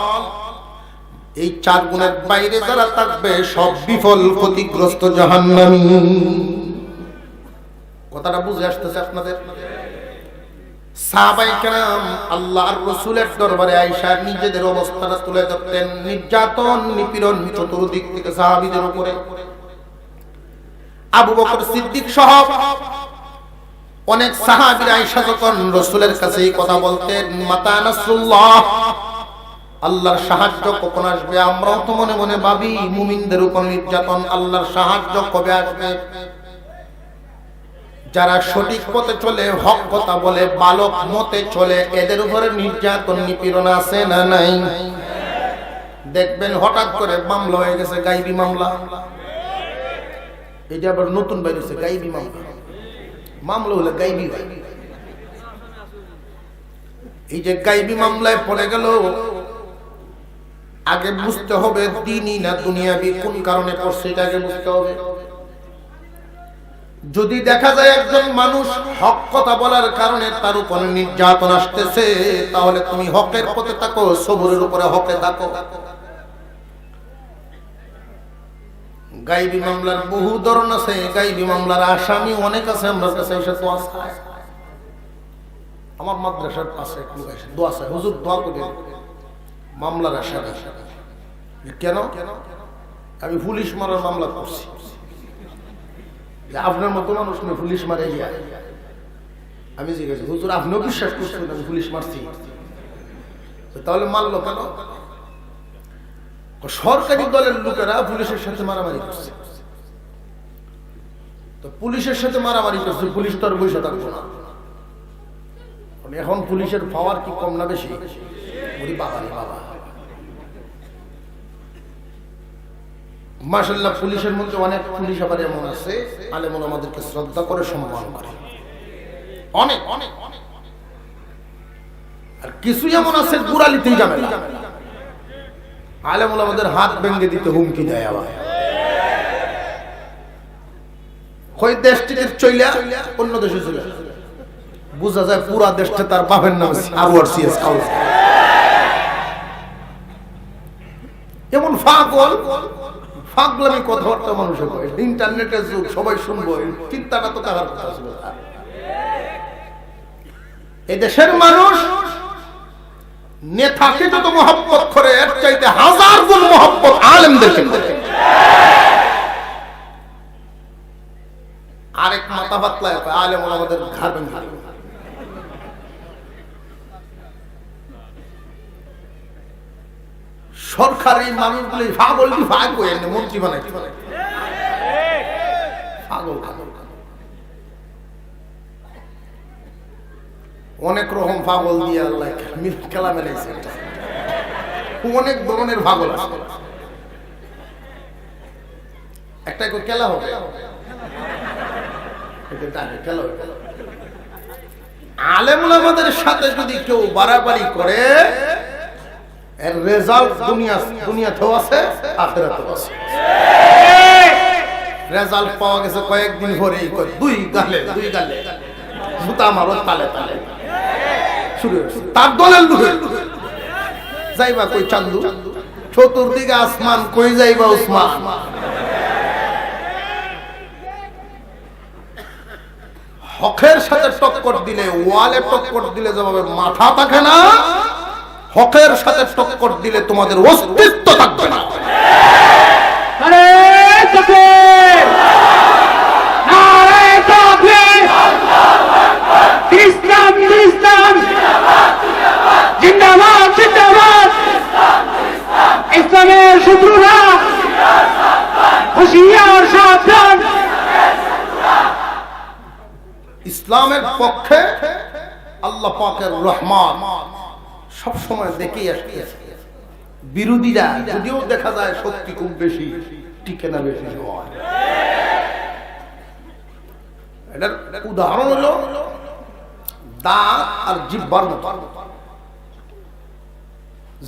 এই 4 গুণের বাইরে যারা থাকবে সব বিফল, ক্ষতিগ্রস্ত, জাহান্নামী। কথাটা বুঝে আসতেছে আপনাদের? সাহাবায়ে কেরাম আল্লাহর রাসূলের দরবারে আয়েশা নিজেদের অবস্থাটা তুলে ধরতেন। নির্যাতন, নিপীড়ন চতুর্দিক থেকে সাহাবীদের উপরে। আবু বকর সিদ্দিক সহ অনেক সাহাবীরা আয়েশা যখন রাসূলের কাছে এই কথা বলতেন, মাতা নাসরুল্লাহ, আল্লাহর সাহায্য কখন আসবে? আমরাও তো মনে মনে ভাবি, মুমিনদের উপর নির্যাতন, আল্লাহর সাহায্য কবে আসবে? যারা সঠিক পথে চলে, হক কথা বলে, বালক মতে চলে, এদের উপরে নির্যাতন, নিপীড়ন আছে না নাই? দেখবেন হঠাৎ করে মামলা হয়ে গেছে, গায়বী মামলা। এটা আবার নতুন বেরিয়েছে, গায়বী মামলা। মামলা হলে গায়বী হয়। এই যে গায়বী মামলায় পড়ে গেল, আগে বুঝতে হবে দ্বীনি না দুনিয়াবি, কোন কারণে পড়ছে এটা আগে বুঝতে হবে। যদি দেখা যায় একজন মানুষ হক কথা বলার কারণে তার উপরে নির্যাতন আসতেছে, তাহলে তুমি হকের পথে থাকো, সবরের উপরে হকে থাকো। গাইবী মামলার বহু ধরন আছে, গাইবী মামলার আসামি অনেক আছে। আমার কাছে এসে দোয়া চায়। আমার মাদ্রাসার পাশে এক লোক এসে দোয়া চায়, হুজুর দোয়া করে মামলার আসামি। কেন? আমি পুলিশ মারার মামলা করছি। আপনার মতো মানুষ না পুলিশ মারে গিয়া। আমি জিজ্ঞাসা, হুজুর আপনিও বিশ্বাস করছেন আমি পুলিশ মারছি? তাহলে মারলো কেন? সরকারি দলের লোকেরা পুলিশের সাথে মারামারি করছে। তো পুলিশের সাথে মারামারি করছে, পুলিশ তো আর বসে থাকবো না। এখন পুলিশের পাওয়ার কি কম না বেশি? বাবা রে বাবা, মাশাআল্লাহ পুলিশের মধ্যে অনেক পুলিশ আবার এমন আছে আলেম ওলামাদেরকে শ্রদ্ধা করে সম্মান করে, অনেক অনেক অনেক। আর কিছু এমন আছে গুড়ালিতেই ঝামেলা, আলেম ওলামাদের হাত ভেঙে দিতে হুমকি দেয়। আবার কই দেশ থেকে চইলা অন্য দেশে চলে বুঝা যায় পুরা দেশটা তার বাপের নাম আরওয়ারসিএস কাউন্সিল। এমন ফাগলামি কথাবার্তা মানুষের কয়। ইন্টারনেটের যুগ, সবাই শুনবো, চিন্তাটা তো তার কথা ছিল। এই দেশের মানুষ নেতাকে যত মহব্বত করে এর চাইতে হাজার গুণ মহব্বত আলেমদেরকে করে। আরেক মাথা পাতলায় আলেম ওলামাদের ঘাড় ভেঙে দিল। সরকারি মানুষগুলি পাগল মন্ত্রী বানাইতে পারে। পাগল অনেক রকম পাগল দিয়ে আল্লাহ খেলা মেলাইছে। অনেক ধরনের পাগল আছে। একটা খেলা হবে, আলেম ওলামাদের সাথে যদি কেউ বাড়াবাড়ি করে এর রেজাল্ট দুনিয়াতেও আছে, আখিরাতেও আছে। রেজাল্ট পাওয়া গেছে কয়েকদিন পরেই, দুই গালে জুতা মারো তালে তালে শুরু হয়েছে। তার দলের লোক যাইবা কই চান্দু, চতুর্দিকে আসমান, কই যাইবা উসমান। হকের সাথে টক্কর দিলে, ওয়ালে টক্কর দিলে যেভাবে মাথা থাকে না, হকের সাথে টক্কর দিলে তোমাদের অস্তিত্ব থাকবে না। আরে তাকবীর, নারে তাকবীর, ইসলাম ইসলাম জিন্দাবাদ জিন্দাবাদ, ইসলামের শত্রুরা হুঁশিয়ার সাবধান। ইসলামের পক্ষে আল্লাহ পাকের রহমান সব সময় দেখেই আসছে। বিরোধীরা যদিও দেখা যায় শক্তি খুব বেশি, টিকে না বেশি সময়। এটার উদাহরণ হলো দাঁত আর জিহ্বার মতো।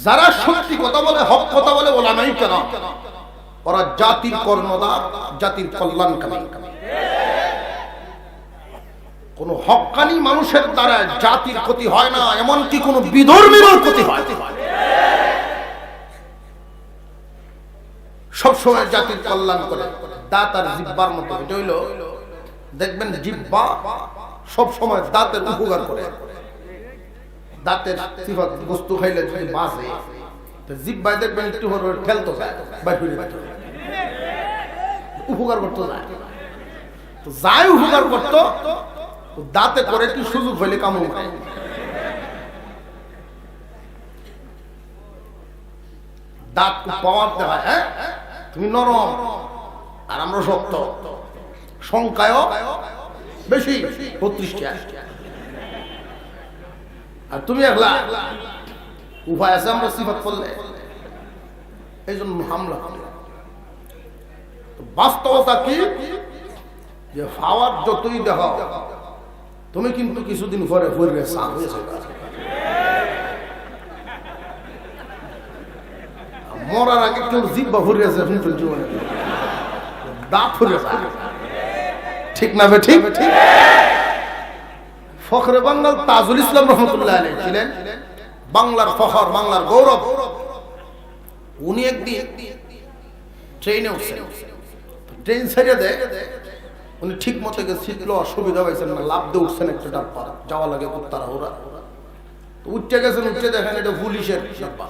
যারা সত্যি কথা বলে, হক কথা বলে, ওলামাই কেরাম, ওরা জাতির কর্ণধার, জাতির কল্যাণকামী। কোন হক্কানি মানুষের দ্বারা জাতির ক্ষতি হয় না, এমনকি কোন বিধর্মীর ক্ষতি হয়। সবসময় জাতির কল্যাণ করে। দাঁত আর জিহ্বার মতো। এটা হইল, দেখবেন জিহ্বা সবসময় দাঁতের উপকার করে। দাঁতের সিফাত, বস্তু খাইলে যদি বাঁচে, জিহ্বায় দেখবেন একটু ঠেলতো যায়, উপকার করতো যায়। তো যাই উপকার করতো, দাঁতে করে একটু সুযোগ হইলে কামড় মারে। দাঁত পাওয়ার দেওয়া, হ্যাঁ তুমি নরম আর আমরা শক্ত, সংখ্যায় বেশি 32টা, আর তুমি একলা। উভয় আছে আমরা সিফাত করলে, এই জন্য হামলা। বাস্তবতা কি যে পাওয়ার যতই দেখো, তুমি কিন্তু কিছুদিন পরে পড়বে সাপ হয়েছে। মরার আগে কেউ জিহ্বা ফুরে আছে, জীবনে দাঁত ফুরে আছে, ঠিক না? ঠিক। ফখরে বাংলার তাজুল ইসলাম রহমতুল্লাহ আলাইহি ছিলেন বাংলার ফখর, বাংলার গৌরব। উনি একদিন ট্রেনে উঠছেন, ট্রেন ছেড়ে দেয়, উনি ঠিক মতো গেছিল, অসুবিধা হয়েছেন না, লাভ দিয়ে উঠছেন একটা ডাব্বা, যাওয়া লাগে খুব তাড়াহুড়া। উঠতে গেছেন, উঠতে দেখেন এটা পুলিশের ডাব্বা,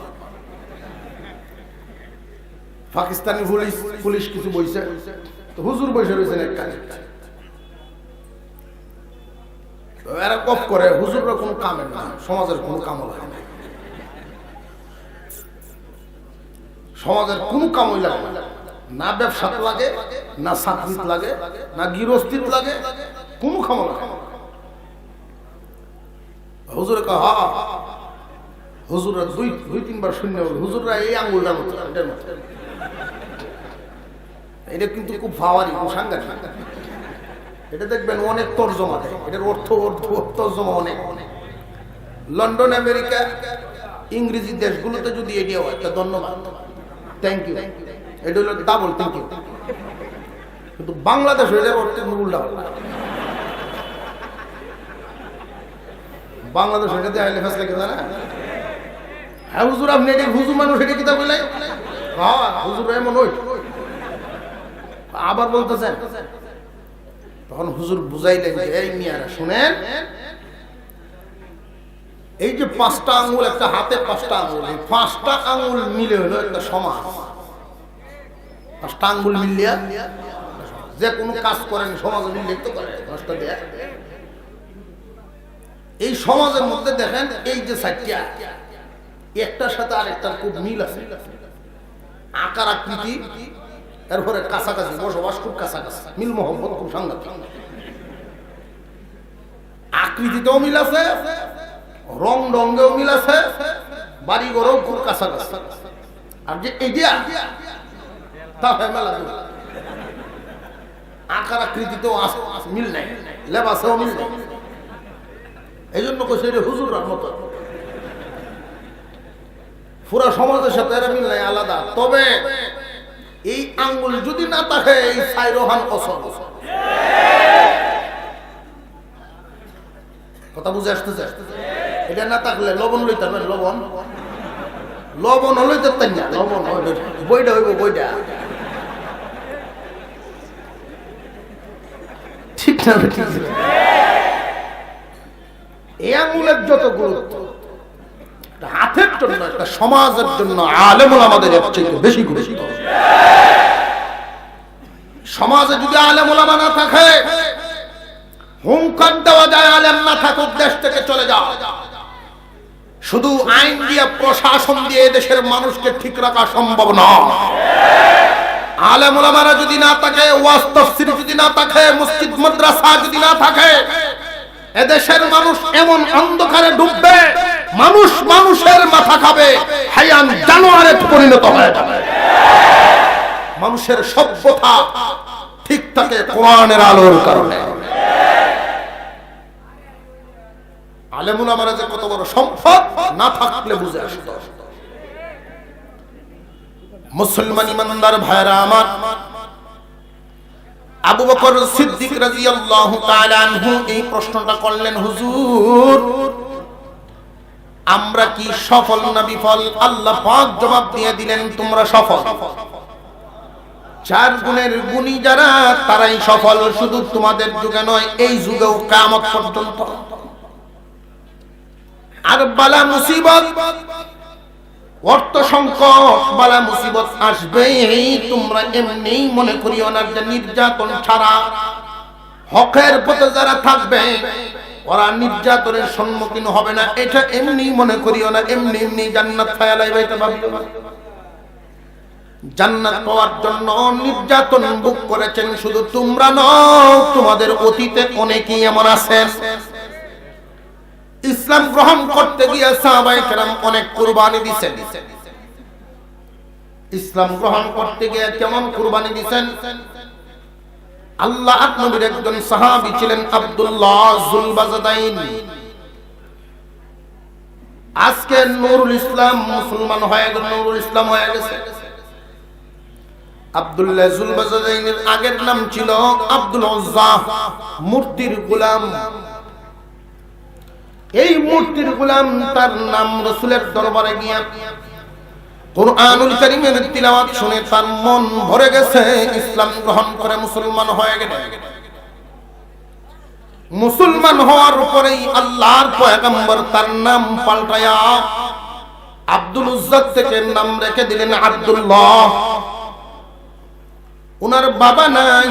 পাকিস্তানি পুলিশ কিছু বইছে, তো হুজুর বসে রয়েছেন এক কাজে। এরা কফ করে, হুজুররা কোনো কামের না, সমাজের কোনো কামল হয় না, সমাজের কোনো কামই লাগে না, না ব্যবসাত লাগে, না চাকরিত লাগে, না গৃহস্থিত লাগে, কোনো কামল লাগে না। হুজুরে কয় হুজুররা দুই তিনবার শূন্য, হুজুররা এই আঙ্গুলটার মতো, এটার মতো, এটা কিন্তু খুব ভাওয়ারি, খুব সাংঘাতিক। এটা দেখবেন অনেক তর্জমা দেয়, এটার অর্থ তর্জমা অনেক। লন্ডন, আমেরিকা, ইংরেজি দেশগুলোতে যদি এটিও হয়, তা ধন্যবাদ, থ্যাংক ইউ, এটা হলো ডাবল থ্যাংক ইউ। কিন্তু বাংলাদেশ হয়ে যাবে অর্থ উল্টা, বাংলাদেশ হয়ে যেতে আইলে ফেসলে কেনা না। হ্যাঁ হুজুর, আপনি এটা হুজুর মানুষ, এটা কিতাব বললেন, হ্যাঁ হুজুর এমন ওই আবার বলতেছেন। তখন হুজুর বুঝাইলেন যে এই মিয়ারা শুনেন, এই যে 5টা আঙ্গুল, একটা হাতে 5টা আঙ্গুল, এই 5টা আঙ্গুল মিলে হলো একটা সমাজ। 5টা আঙ্গুল মিলিয়া যে কোনো কাজ করেন সমাজে মিলে তো করে, 5টা দেয়। এই সমাজের মধ্যে দেখেন এই যে 4টা, একটার সাথে আরেকটার খুব মিল আছে, আকার আকৃতি, এরপরে কাছাকাছি বসবাস, খুব কাছাকাছি, মিল মহব্বত খুব সাংঘাতিক। আকৃতিতেও মিল আছে, রং রঙেও মিল আছে, বাড়ি ঘরেও খুব কাছাকাছি। আর যে এইটা তা মেলা দূর, আকার আকৃতিতেও মিল নাই, লেবাসেও মিল নাই। এই জন্য কইছে এটা হুজুরের মতো, পুরা সমাজের সাথে এরা মিল নাই, আলাদা। তবে এই আঙ্গুল যদি না থাকে, এই সাইরোহান অসল। কথা বুঝে আসতেছে? এটা না থাকলে লবণ লইতে পারবেন, লবণ লইতে পারেন না, লবণ বইটা হইব, বইটা ঠিক না? এই আঙ্গুলের যত গুরুত্ব হাতের জন্য, একটা সমাজের জন্য আলেমুল আমাদের এর চেয়ে বেশি গুরুত্ব। সমাজে যদি আলেমুল আমা না থাকে, হুঙ্কার দেওয়া যায় আলেম না থাকুক, দেশ থেকে চলে যাও। শুধু আইন দিয়ে, প্রশাসন দিয়ে দেশের মানুষকে ঠিক রাখা সম্ভব নয়। আলেমুল আমারা যদি না থাকে, ওয়াজ তাফসীর যদি না থাকে, মসজিদ মাদ্রাসা যদি না থাকে, এদেশের মানুষ এমন অন্ধকারে ডুববে, মানুষ মানুষের মাথা খাবে, হায়ান জানোয়ারে পরিণত হয়ে যাবে। মানুষের সভ্যতা ঠিক থাকে কোরআনের আলোর কারণে। আলেমুল আমারা যে কত বড় সম্পদ, না থাকলে বুঝে আসতো। মুসলমান ইমানদার ভাইরা আমার, আবু বকর সিদ্দিক রাদিয়াল্লাহু তাআলা আনহু এই প্রশ্নটা করলেন, হুজুর আমরা কি সফল না বিফল? আল্লাহ পাক জবাব দিয়ে দিলেন, তোমরা সফল। 4 গুণের গুণী যারা, তারাই সফল, শুধু তোমাদের যুগে নয়, এই যুগেও কিয়ামত পর্যন্ত। আর বালা মুসিবত, অর্থ সংকট, বালা মুসিবত আসবেই, তোমরা এমনি মনে করিও না যে নির্যাতন ছাড়া হকের পথে যারা থাকবে ওরা নির্যাতনের সম্মুখীন হবে না, এটা এমনি মনে করিও না। এমনি এমনি জান্নাত ফায়ালাইবে, এটা ভাবিও না। জান্নাত পাওয়ার জন্য নির্যাতন ভোগ করেছেন শুধু তোমরা নও, তোমাদের অতীতে অনেকেই এমন আছেন। ইসলাম গ্রহণ করতে গিয়ে সাহাবায়ে কেরাম অনেক কুরবানি দিয়েছেন। ইসলাম গ্রহণ করতে গিয়ে কেমন কুরবানি দিয়েছেন? আল্লাহ নবীর একজন সাহাবী ছিলেন আব্দুল্লাহ যুলবাজাদাইন। আজকে নুরুল ইসলাম মুসলমান হয়ে গেল, নুরুল ইসলাম হয়ে গেছে। আব্দুল্লাহ যুলবাজাদাইনের আগের নাম ছিল আব্দুল উজ্জা, মূর্তির গোলাম। এই মূর্তির গোলাম তার নাম রাসূলের দরবারে গিয়া কুরআনুল কারীমের তিলাওয়াত শুনে তার মন ভরে গেছে, ইসলাম গ্রহণ করে মুসলমান হয়ে গেলেন। মুসলমান হওয়ার পরেই আল্লাহর পয়গম্বর তার নাম পাল্টায়া আব্দুল উজ্জা থেকে নাম রেখে দিলেন আব্দুল্লাহ। উনার বাবা নাই,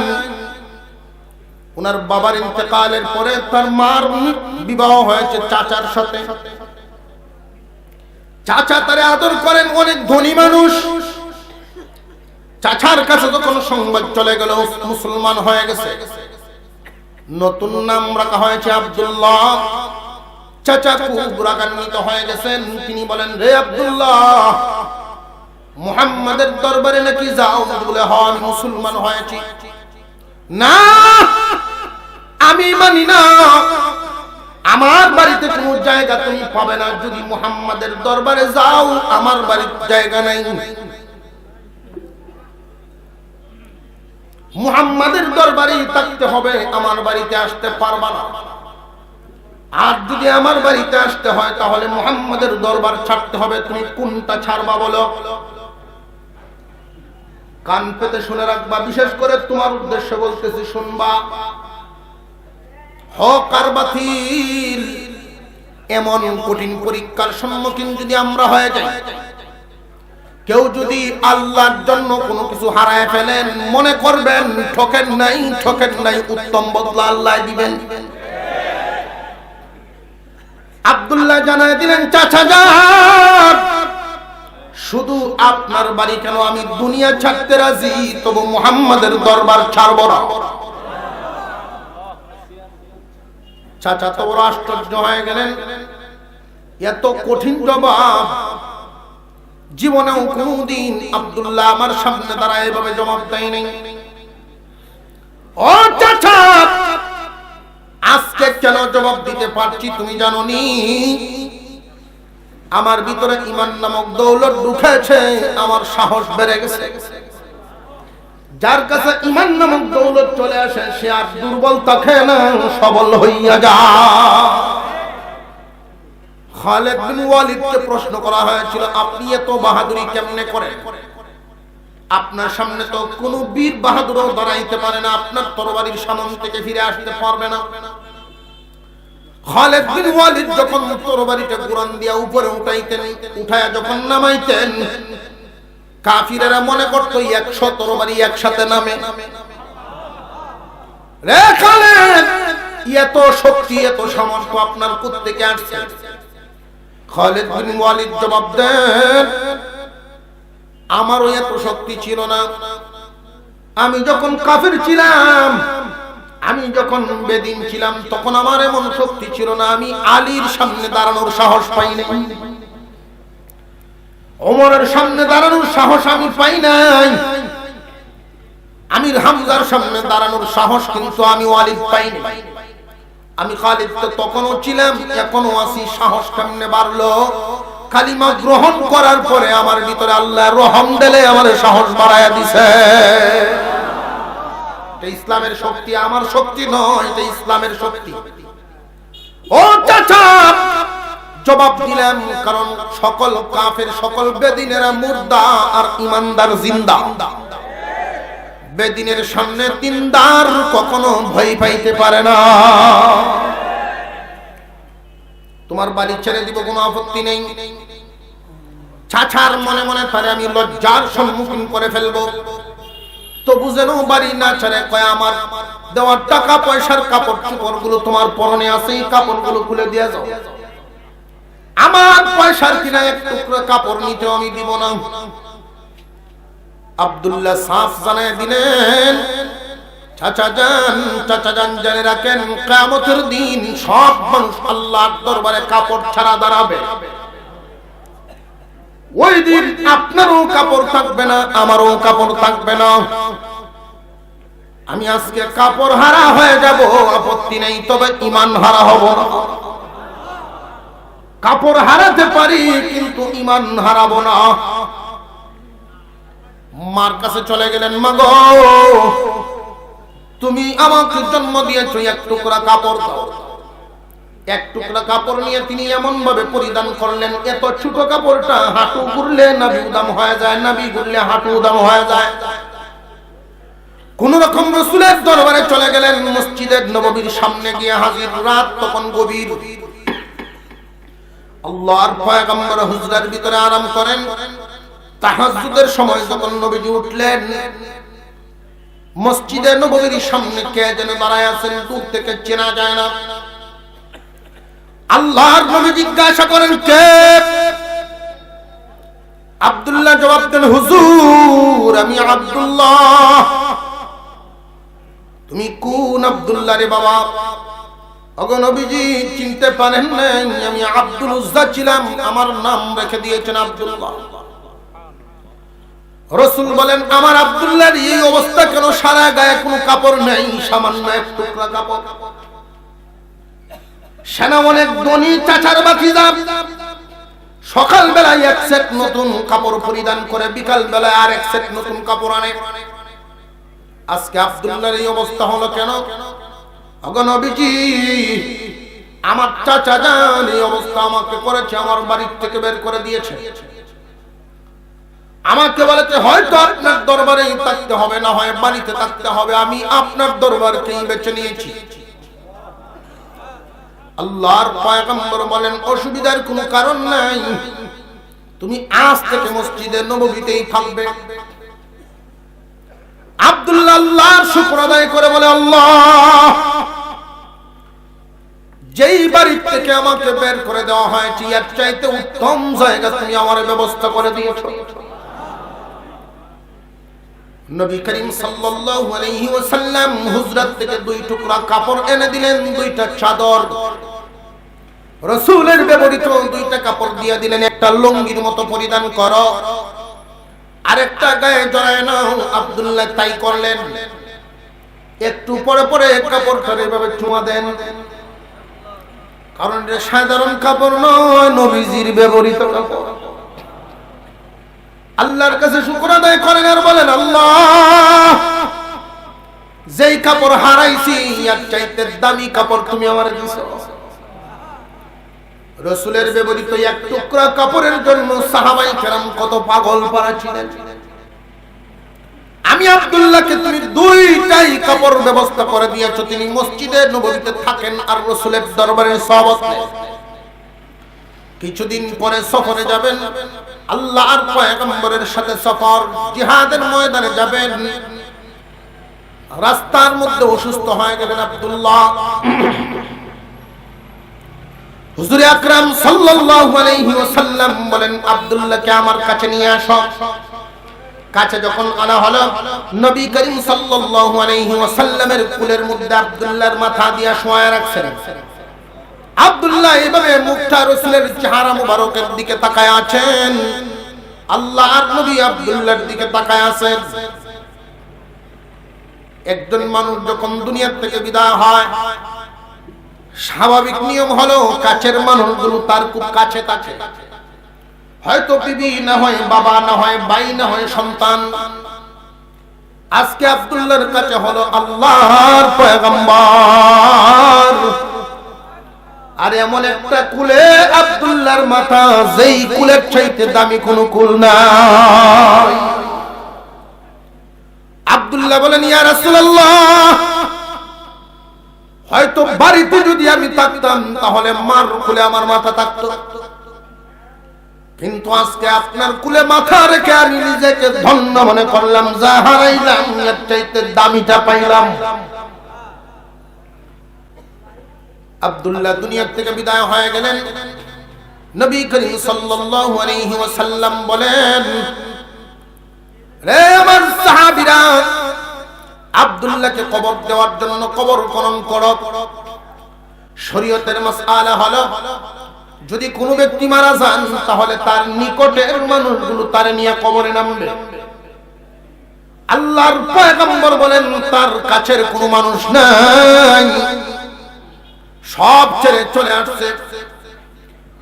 উনার বাবার ইন্তেকালের পরে তার মার বিবাহ হয়েছে চাচার সাথে। চাচা তারে আদর করেন, অনেক ধনী মানুষ। চাচার কাছে যখন সংবাদ চলে গেল মুসলমান হয়ে গেছে, নতুন নাম রাখা হয়েছে আব্দুল্লাহ। চাচা খুব রাগান্বিত হয়ে গেছেন। তিনি বলেন, রে আব্দুল্লাহ, মুহাম্মাদের দরবারে নাকি যাও? বলে, হ্যাঁ আমি মুসলমান হয়েছি। না, আমি মানি না, আমার বাড়িতে কোনো জায়গা তুমি পাবে না। যদি মুহাম্মাদের দরবারে যাও, আমার বাড়ির জায়গা নাই। মুহাম্মাদের দরবারেই থাকতে হবে, আমার বাড়িতে আসতে পারবা না। আর যদি আমার বাড়িতে আসতে হয় তাহলে মুহাম্মাদের দরবার ছাড়তে হবে। তুমি কোনটা ছাড়বা বলো? কান পেতে শুনে রাখবা, বিশেষ করে তোমার উদ্দেশ্য বলতেছি, শুনবা। হক আর বাতিল এমন কঠিন পরীক্ষার সম্মুখীন যদি আমরা হয়ে যাই, কেউ যদি আল্লাহর জন্য কোনো কিছু হারায় ফেলেন, মনে করবেন ঠকেন নাই, ঠকেন নাই, উত্তম বদলা আল্লাহ দিবেন। আব্দুল্লাহ জানায় দিলেন, চাচা যান, শুধু আপনার বাড়ি কেন, আমি দুনিয়া ছাড়তে রাজি, তবু মুহাম্মাদের দরবার ছাড়ব না। চাচা তো বড় আশ্চর্য হয়ে গেলেন, এত কঠিন জবাব জীবনেও কোনদিন আব্দুল্লাহ আমার সামনে দাঁড়ায় এভাবে জবাব দেয়নি। ও চাচা, আজকে কেন জবাব দিতে পারছি তুমি জানো নি? আমার ভিতরে ঈমান নামক দৌলত ঢুকেছে, আমার সাহস বেড়ে গেছে। যার কাছে ঈমান নামক দৌলত চলে আসে, সে আর দুর্বল থাকে না, সবল হইয়া যায়। খালিদ বিন ওয়ালিদকে প্রশ্ন করা হয়েছিল, আপনি এত বাহাদুরি কেমনে করেন? আপনার সামনে তো কোনো বীর বাহাদুরও দাঁড়াইতে পারে না, আপনার তরবারির সামন থেকে ফিরে আসতে পারবে না। খালিদ বিন ওয়ালিদ যখন তরবারিটা কুরআন দিয়া উপরে উঠাইতেন, উঠায়া যখন নামাইতেন, কাফিরেরা মনে করতো 100 তরবারি একসাথে নামে। রে খালিদ, এত শক্তি এত সামর্থ্য আপনার কোথা থেকে আসছে? খালিদ বিন ওয়ালিদ জবাব দেন, আমারও এত শক্তি ছিল না। আমি যখন কাফির ছিলাম, আমি যখন বেদিন ছিলাম, তখন আমার এমন শক্তি ছিল না। আমি আলীর সামনে দাঁড়ানোর সাহস পাই নাই, ওমরের সামনে দাঁড়ানোর সাহস আমি পাই নাই, আমির হামজার সামনে দাঁড়ানোর সাহস কিন্তু আমি ওয়ালিদ পাই নাই। আমি খালিদ তো তখনও ছিলাম, এখনো আছি। সাহস কেমনে বাড়লো? কালিমা গ্রহণ করার পরে আমার ভিতরে আল্লাহ রহম দিলে আমার সাহস বাড়ায়া দিছে। এটা ইসলামের শক্তি, আমার শক্তি নয়, এটা ইসলামের শক্তি। ও চাচা, জবাব দিলাম, কারণ সকল কাফের, সকল বেদিনেরা মুর্দা আর ইমানদার জিন্দা। বেদিনের সামনে দিনদার কখনো ভয় পাইতে পারে না। তোমার বাড়ি ছেড়ে দিব, কোনো আপত্তি নেই। চাচার মনে মনে পারে আমি লজ্জার সম্মুখীন করে ফেলবো, তো বুঝেন বাড়ি না ছেড়ে কয়, আমার দেওয়ার টাকা পয়সার কাপড় চোপড় গুলো তোমার পরনে আছে, এই কাপড়গুলো খুলে দিয়ে যাও। আমার পয়সার কিনা এক টুকরো কাপড় নিতে আমি দিব না। আব্দুল্লাহ সাফ জানায় দিলেন, চাচা যান জেনে রাখেন, কিয়ামতের দিন সব মানুষ আল্লাহর দরবারে কাপড় ছাড়া দাঁড়াবে। ওই দিন আপনারও কাপড় থাকবে না, আমারও কাপড় থাকবে না। আমি আজকে কাপড় হারা হয়ে যাব, আপত্তি নেই, তবে ঈমান হারা হব না। কাপড় হারাতে পারি কিন্তু ঈমান হারাবো না। মার কাছে চলে গেলেন, মা গো, তুমি আমাকে জন্ম দিয়েছো, এক টুকরা কাপড় দাও। এক টুকরা কাপড় নিয়ে তিনি এমন ভাবে পরিধান করলেন, এত ছোট কাপড়টা হাঁটু ঘুরলে নাভি উদাম হয়ে যায়, নাভি ঘুরলে হাঁটু উদাম হয়ে যায়। কোন রকম রাসূলের দরবারে চলে গেলেন, মসজিদের নববীর সামনে গিয়ে হাজির। রাত তখন গভীর। আল্লাহর পয়গম্বর হুজরার ভিতরে আরাম করেন। তাহাজ্জুদের সময় যখন নবীজি উঠলেন, মসজিদে নববীর সামনে কে যেন দাঁড়ায় আছেন, দূর থেকে চেনা যায় না। আল্লাহর নবী জিজ্ঞাসা করেন, কে? আব্দুল্লাহ জবাব দেন, হুজুর আমি আব্দুল্লাহ। তুমি কোন আব্দুল্লাহ রে বাবা? ওগো নবীজি চিনতে পারেন নাই? আমি আব্দুল উজ্জা ছিলাম, আমার নাম রেখে দিয়েছেন আব্দুল্লাহ। রাসূল বলেন, আমার আব্দুল্লাহর এই অবস্থা কেন? সারা গায়ে কোনো কাপড় নেই, সামান্য এক টুকরা কাপড়। সেনা অনেক ধনী চাচার ভাতিজা, সকাল বেলায় এক সেট নতুন কাপড় পরিধান করে, বিকাল বেলায় আর এক সেট নতুন কাপড় আনে। আজকে আব্দুল্লাহর এই অবস্থা হলো কেন? ওগো নবীজি আমার চাচা জান এই অবস্থা আমাকে করেছে, আমার বাড়ি থেকে বের করে দিয়েছে। আমাকে বলেছে হয়তো আপনার দরবারেই থাকতে হবে, না হয় বাড়িতে থাকতে হবে। আমি আপনার দরবারকেই বেছে নিয়েছি। আল্লাহর পয়গম্বর বলেন, অসুবিধার কোনো কারণ নাই, তুমি আজ থেকে মসজিদে নববীতেই থাকবে। আব্দুল্লাহ আল্লাহর শুকর আদায় করে বলে, আল্লাহ যেই বাড়ি থেকে আমাকে বের করে দেওয়া হয়েছে, এর চাইতে উত্তম জায়গা তুমি আমার ব্যবস্থা করে দিয়েছো। নবী করিম সাল্লাল্লাহু আলাইহি ওয়াসাল্লাম হুজরাত থেকে দুই টুকরা কাপড় এনে দিলেন, দুইটা চাদর। রাসূলের ব্যবহৃত দুইটা কাপড় দিয়ে দিলেন, একটা লুঙ্গির মতো পরিধান করো, আরেকটা গায়ে জড়ায় নাও। আব্দুল্লাহ তাই করলেন। একটু পরে পরে কাপড়টার এভাবে চুমা দেন, কারণ এটা সাধারণ কাপড় নয়, নবীজির ব্যবহৃত কাপড়। আল্লাহর কাছে শুকর আদায় করেন আর বলেন, আল্লাহ যেই কাপড় হারাইছি এর চাইতে দামি কাপড় তুমি আমার দিছো। রাসূলের ব্যবহৃত এক টুকরা কাপড়ের জন্য সাহাবায়ে কেরাম কত পাগল পারা ছিলেন। আমি আব্দুল্লাহকে তুমি দুইটাই কাপড় ব্যবস্থা করে দিয়েছো, তিনি মসজিদে নববীতে থাকেন আর রাসূলের দরবারে সওয়াবত নেন। কিছুদিন পরে সফরে যাবেন, আল্লাহর পয়গম্বরের সাথে সফর, জিহাদের ময়দানে যাবেন। রাস্তার মধ্যে অসুস্থ হয়ে গেলেন আব্দুল্লাহ। হুজুর আকরাম সাল্লাল্লাহু আলাইহি ওয়াসাল্লাম বলেন, আব্দুল্লাহকে আমার কাছে নিয়ে আসো। কাছে যখন আনা হলো, নবী করিম সাল্লাল্লাহু আলাইহি ওয়াসাল্লামের কোলের মধ্যে আব্দুল্লাহর মাথা দিয়ে শোয়া রাখছেন। আব্দুল্লাহ এভাবে মুখটা রাসূলের চেহারা মুবারকের দিকে তাকায় আছেন। আল্লাহর নবী আব্দুল্লাহর দিকে তাকায় আছেন। একজন মানুষ যখন দুনিয়া থেকে বিদায় হয়, স্বাভাবিক নিয়ম হলো কাছের মানুষগুলো তার খুব কাছে থাকে, হয়তো বিবি না হয় বাবা, না হয় ভাই, না হয় সন্তান। আজকে আব্দুল্লাহর কাছে হলো আল্লাহর পয়গম্বর, আর এমন একটা কুলে আব্দুল্লাহর মাথা, যেই কুলের চাইতে দামি কোনো কুল নাই। আব্দুল্লাহ বলেন, ইয়া রাসূলুল্লাহ হয়তো বাড়িতে যদি আমি থাকতাম তাহলে মার কুলে আমার মাথা থাকতো, কিন্তু আজকে আপনার কুলে মাথা রেখে আমি নিজেকে ধন্য মনে করলাম, যা হারাইলাম এর চাইতে দামিটা পাইলাম। আব্দুল্লাহ দুনিয়া থেকে বিদায় হয়ে গেলেন। নবী করিম সাল্লাল্লাহু আলাইহি ওয়াসাল্লাম বলেন, রে আমার সাহাবীরা, আব্দুল্লাহকে কবর দেওয়ার জন্য কবর খনন করো। শরীয়তের মাসআলা হলো, যদি কোনো ব্যক্তি মারা যান তাহলে তার নিকটের মানুষগুলো তারে নিয়ে কবরে নামবে। আল্লাহর পয়গম্বর বলেন, তার কাছের কোনো মানুষ নাই, সব ছেড়ে চলে আসছে।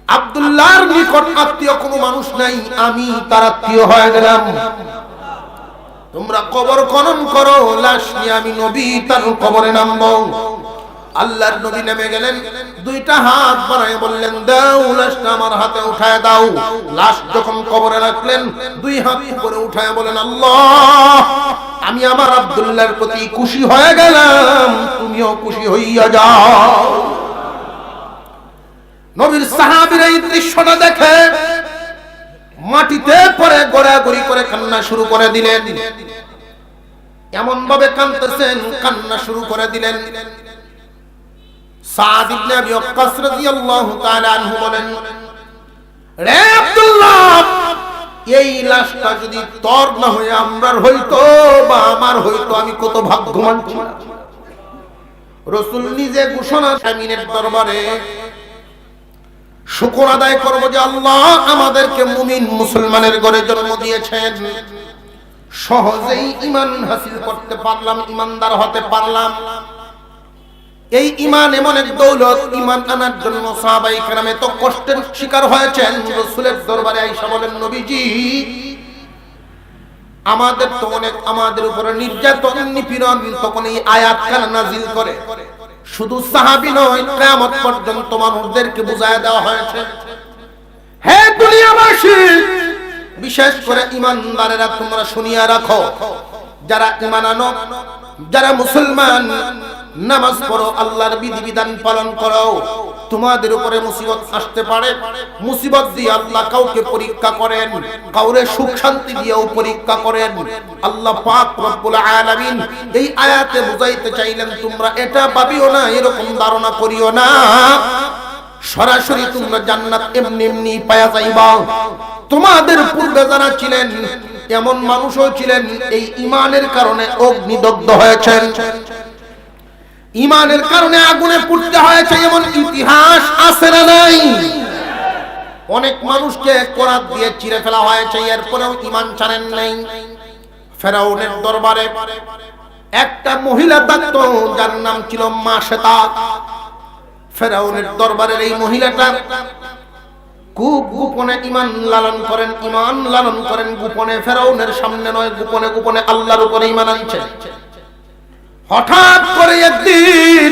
আব্দুল্লাহর নিকট আত্মীয় কোনো মানুষ নাই, আমি তার আত্মীয় হয়ে গেলাম। তোমরা কবর খনন করো, লাশ নিয়ে আমি নবী তার কবরে নামবো। আল্লাহর নবী নেমে গেলেন, দুইটা হাত বাড়ায় বললেন, দাও লাশটা আমার হাতে উঠায় দাও। লাশ যখন কবরে রাখলেন, দুই হাত উপরে উঠায় বলেন, আল্লাহ, আমি আমার আব্দুল্লাহর প্রতি খুশি হয়ে গেলাম, তুমিও খুশি হইয়া যাও। নবীর সাহাবীরা এই দৃশ্যটা দেখে মাটিতে পড়ে গড়াগড়ি করে কান্না শুরু করে দিলেন। এমন ভাবে কাঁদতেছেন, কান্না শুরু করে দিলেন। সাদ ইবনে আবি ওয়াক্কাস রাদিয়াল্লাহু তাআলা আনহু বলেন, রে আব্দুল্লাহ, এই লাশটা যদি তোর না হয়ে আমরার হইতো বা আমার হইতো, আমি কত ভাগ্যবান ছিলাম। রাসূল নিজে ঘোষণা, আমিনের দরবারে শুকর আদায় করব যে আল্লাহ আমাদেরকে মুমিন মুসলমানের ঘরে জন্ম দিয়েছেন, সহজেই ঈমান হাসিল করতে পারলাম, ঈমানদার হতে পারলাম। এই ঈমান এমন এক দৌলত, ঈমান আনার জন্য সাহাবায়ে কেরাম এত কষ্টের শিকার হয়েছেন। রাসূলের দরবারে আয়েশা বলেন, নবীজি, আমাদের তো অনেক, আমাদের উপরে নির্যাতন নিপীড়ন, তখন এই আয়াত কান নাজিল করে। শুধু সাহাবী নয়, কিয়ামত পর্যন্ত মানুষদেরকে বুঝায় দেওয়া হয়েছে, হে দুনিয়াবাসী, বিশেষ করে ঈমানদারেরা, তোমরা শুনিয়া রাখো, যারা ঈমান আনো, যারা মুসলমান, নামাজ পড়ো, আল্লাহর বিধিবিধান পালন করো, তোমাদের উপরে মুসিবত আসতে পারে। মুসিবত দিয়ে আল্লাহ কাউকে পরীক্ষা করেন, কাউরে সুখ শান্তি দিয়েও পরীক্ষা করেন। আল্লাহ পাক রব্বুল আলামিন এই আয়াতে বুঝাইতে চাইলেন, তোমরা এটা ভাবিও না, এরকম ধারণা করিও না, সরাসরি তোমরা জান্নাত এমনি এমনি পাওয়া যাইবা। তোমাদের পূর্বে যারা ছিলেন, এমন মানুষও ছিলেন এই ঈমানের কারণে অগ্নিদগ্ধ হয়েছেন, ঈমানের কারণে আগুনে পুড়তে হয়েছে, এমন ইতিহাস আছে না নাই? অনেক মানুষকে কোরাত দিয়ে চিরে ফেলা হয়েছে, এরপরেও ঈমান ছাড়েন নাই। ফেরাউনের দরবারে একটা মহিলা থাকতো, যার নাম ছিল মাশেতা। ফেরাউনের দরবারের এই মহিলাটা খুব গোপনে ঈমান লালন করেন, ঈমান লালন করেন গোপনে, ফেরাউনের সামনে নয়, গোপনে গোপনে আল্লাহর উপরে ঈমান আনছেন। হঠাৎ করে একদিন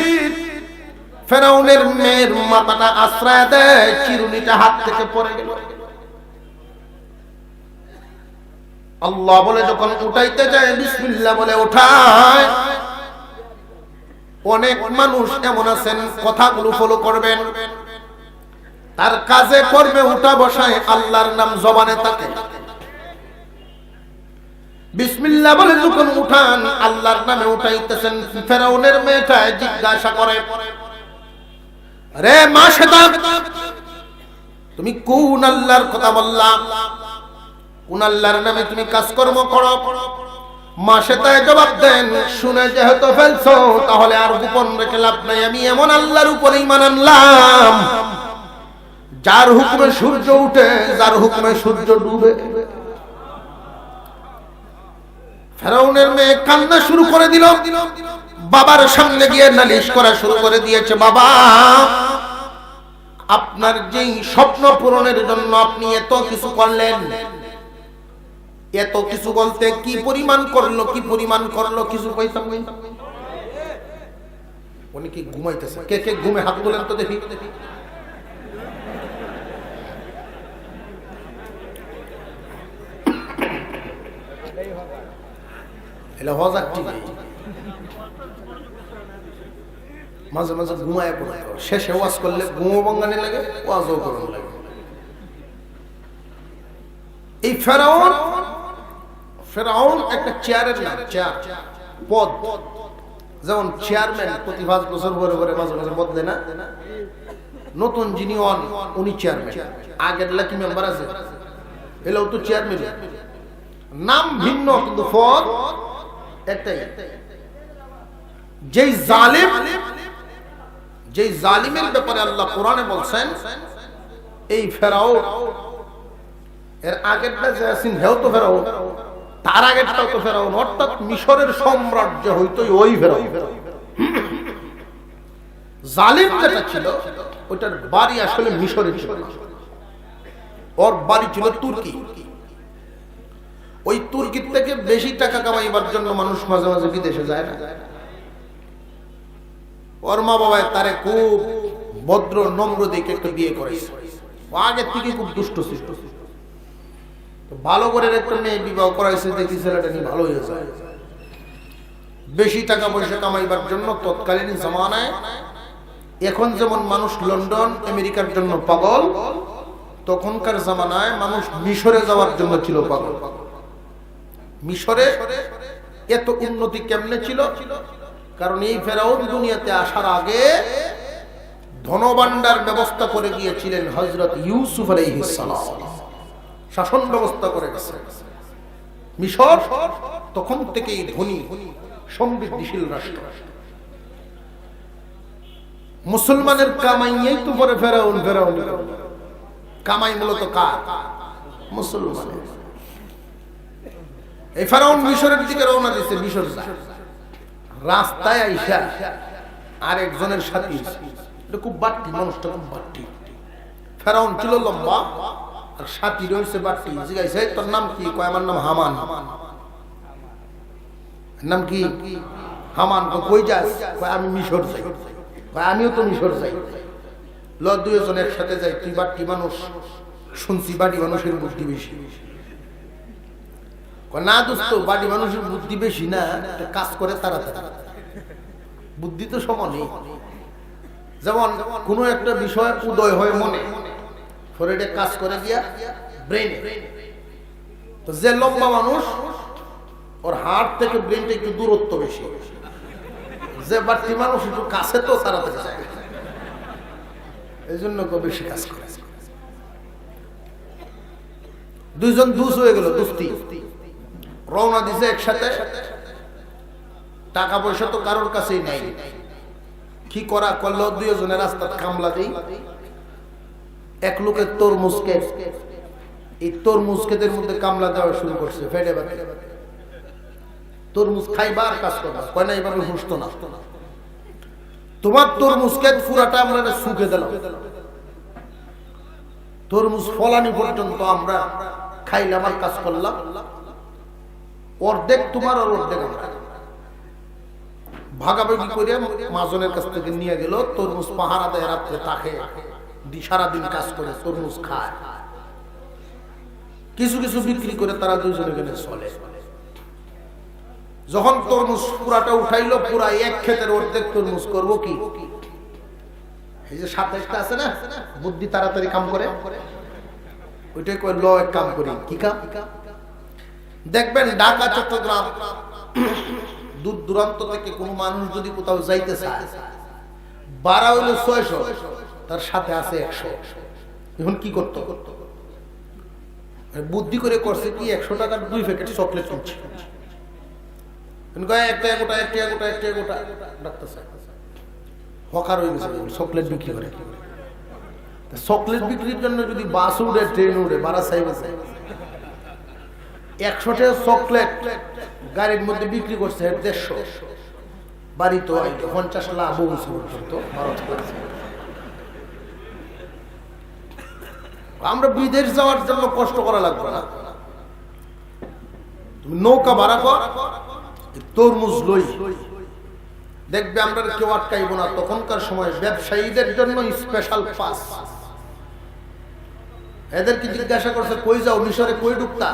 ফেরাউনের মেয়ের মাথাটা আশ্রয় দেয়, চিরুনিটা হাত থেকে পড়ে গেল। আল্লাহ বলে যখন উঠাইতে যায়, বিসমিল্লাহ বলে উঠায়। অনেক মানুষ এমন আছেন, কথাগুলো ফলো করবেন, তার কাজে করবে উঠা বসায় আল্লাহর নাম জবানে থাকে। বিসমিল্লাহ বলে যখন উঠান, আল্লাহর নামে উঠাইতেছেন, ফেরাউনের মেয়েটা জিজ্ঞাসা করে, রে মাশেতা, তুমি কোন আল্লাহর কথা বললা? কোন আল্লাহর নামে তুমি কাজকর্ম করো? মাশেতায় জবাব দেন, শুনে যেহেতু ফেলছো, তাহলে আর গোপন রেখে লাভ নাই। আমি এমন আল্লাহর উপরে ঈমান আনলাম, যার হুকুমে সূর্য উঠে, যার হুকুমে সূর্য ডুবে। ফেরাউনের মেয়ে কান্না শুরু করে দিল, বাবার সামনে গিয়ে নালিশ করা শুরু করে দিয়েছে, বাবা, আপনার যেই স্বপ্ন পূরণের জন্য আপনি এত কিছু করলেন, এত কিছু বলতে কি পরিমাণ করলো, কি পরিমাণ করলো, কিছু পয়সা উনি কি ঘুমাইতেছে? কে কে ঘুমে হাত তোলেন তো দেখি। মাঝে মাঝে ঘুমায় পড়ে, শেষে ওয়াজ করলে ঘুমো বাঙ্গানি লাগে, ওয়াজও করুন লাগে। এই ফেরাউন একটা চেয়ারের নাম, চেয়ার, পদ। যেমন চেয়ারম্যান প্রতি 5 বছর পরে পরে মাঝে মাঝে বদলে না, নতুন যিনি উনি চেয়ারম্যান, আগের কি মেম্বার আছে, এলাও তো চেয়ারম্যান, নাম ভিন্ন কিন্তু পদ একটাই। যেই জালিমের ব্যাপারে আল্লাহ কোরআনে বলছেন, এই ফেরাউন, এর আগেরটা যে আছেন হেও তো ফেরাউন, তার আগেরটাও তো ফেরাউন, অর্থাৎ মিশরের সাম্রাজ্য হইতো ওই ফেরাউন। জালিম যেটা ছিল, ওটার বাড়ি আসলে মিশরে ছিল, ওর বাড়ি ছিল তুর্কি। ওই তুর্কির থেকে বেশি টাকা কামাইবার জন্য মানুষ মাঝে মাঝে বিদেশে যায় না। ওর মা বাবায় তারে খুব ভদ্র নম্র দেখে একটা বিয়ে করেছে। ও আগের থেকে খুব দুষ্ট ছিল, তো ভালো করে একটা মেয়ে বিবাহ করাইছে, দেখি ছেলেটা নিয়ে ভালো হয়ে যায়। বেশি টাকা পয়সা কামাইবার জন্য তৎকালীন জামানায়, এখন যেমন মানুষ লন্ডন আমেরিকার জন্য পাগল, তখনকার জামানায় মানুষ মিশরে যাওয়ার জন্য ছিল পাগল। মিশরে এত উন্নতি কেমনে ছিল? কারণ এই ফেরাউন দুনিয়াতে আসার আগে ধনভাণ্ডার ব্যবস্থা করে গিয়েছিলেন হযরত ইউসুফ আলাইহিস সালাম, শাসন ব্যবস্থা করে গেছে। মিশর তখন থেকেই ধনী সমৃদ্ধিশীল রাষ্ট্র। মুসলমানের কামাইয়েই তো পরে ফেরাউন কামাই মূলত কার? মুসলমানের। এই ফেরাউন মিশরের দিকে রওনা দিয়েছে। মিশর রাস্তায় আইসা আরেকজনের সাথে, খুব বাট্টি মানুষটা, খুব বাট্টি। ফেরাউন ছিল লম্বা আর সাথী রয়েছে বাট্টি। জিজ্ঞাসা, তোর নাম কি? কয়, আমার নাম হামান। নাম কি? হামান। কই যাস? কয়, আমি মিশর যাই। কয়, আমিও তো মিশর যাই। দুইজন একসাথে যাই। তুই বাট্টি মানুষ, শুনছি বাড়ি মানুষের বুদ্ধি বেশি। না দোস্ত, বাড়ি মানুষের বুদ্ধি বেশি না, কাজ করে তাড়াতাড়ি। বুদ্ধি তো সমানই। যেমন কোন একটা বিষয় উদয় হয় মনে, পরে এটা কাজ করে গিয়া ব্রেন। তো যে লম্বা মানুষ, ওর হার্ট থেকে ব্রেনটা একটু দূরত্ব বেশি। যে বাড়তি মানুষ একটু কাছে, তো তাড়াতাড়ি যায়, এই জন্য বেশি কাজ করে। দুইজন দুস হয়ে গেল, দুস্তি। রওনা দিছে একসাথে। টাকা পয়সা তো কারোর কাছেই নাই। কি করা করলো? দুইজনের রাস্তা কামলা দিই। এক লোকের তরমুজকে, এই তরমুজ ক্ষেতের মধ্যে কামলা দেওয়া শুরু করছে। ফেটে বাটে তরমুজ খাইবার কাজ করবা, কয় না এইভাবে হুসতো না। তোমার তরমুজ ক্ষেত পুরাটা আমরা শুকে দিলাম। তরমুজ ফলানি পর্যন্ত আমরা খাইলাম আর কাজ করলাম। অর্ধেক তোমার আর অর্ধেক আমরা। ভাগাভাগি করে মাজনের কাছ থেকে নিয়ে গেল। তরমুজ পাহারা দেয়, রাত্রে তাকে সারাদিন কাজ করে তরমুজ খায়। কিছু কিছু বিক্রি করে তারা দুইজনে গেলে চলে। যখন তরমুজ পুরাটা উঠাইলো, পুরা এক ক্ষেতের অর্ধেক তরমুজ করবো কি? এই যে 27টা আছে না, বুদ্ধি তাড়াতাড়ি কাম করে, ওইটাই কয় ল এক কাম করি। কি কাম? দেখবেন ঢাকা, চট্টগ্রাম, দূর দূরান্ত থেকে কোনো মানুষ যদি কোথাও যাইতে চায়, ভাড়া হইলো 600, তার সাথে আছে 100। এখন কি করতো? বুদ্ধি করে করছে কি, 100 টাকার 2 প্যাকেট চকলেট কিনছে। হকার হয়ে গেছে, চকলেট বিক্রি করে। চকলেট বিক্রির জন্য যদি বাস উঠে, ট্রেন উঠে, ভাড়া চাইবে। 100টা চকলেট গাড়ির মধ্যে বিক্রি করছে 150। বাড়ি তো 50 লাখ পর্যন্ত। আমরা বিদেশ যাওয়ার জন্য কষ্ট করা লাগবে না। তুমি নৌকা ভাড়া কর, তরমুজ লই, দেখবে আমরা কেউ আটকাইব না। তখনকার সময় ব্যবসায়ীদের জন্য স্পেশাল পাস। এদেরকে জিজ্ঞাসা করছে, কই যাও? মিশরে কই ঢুকতা?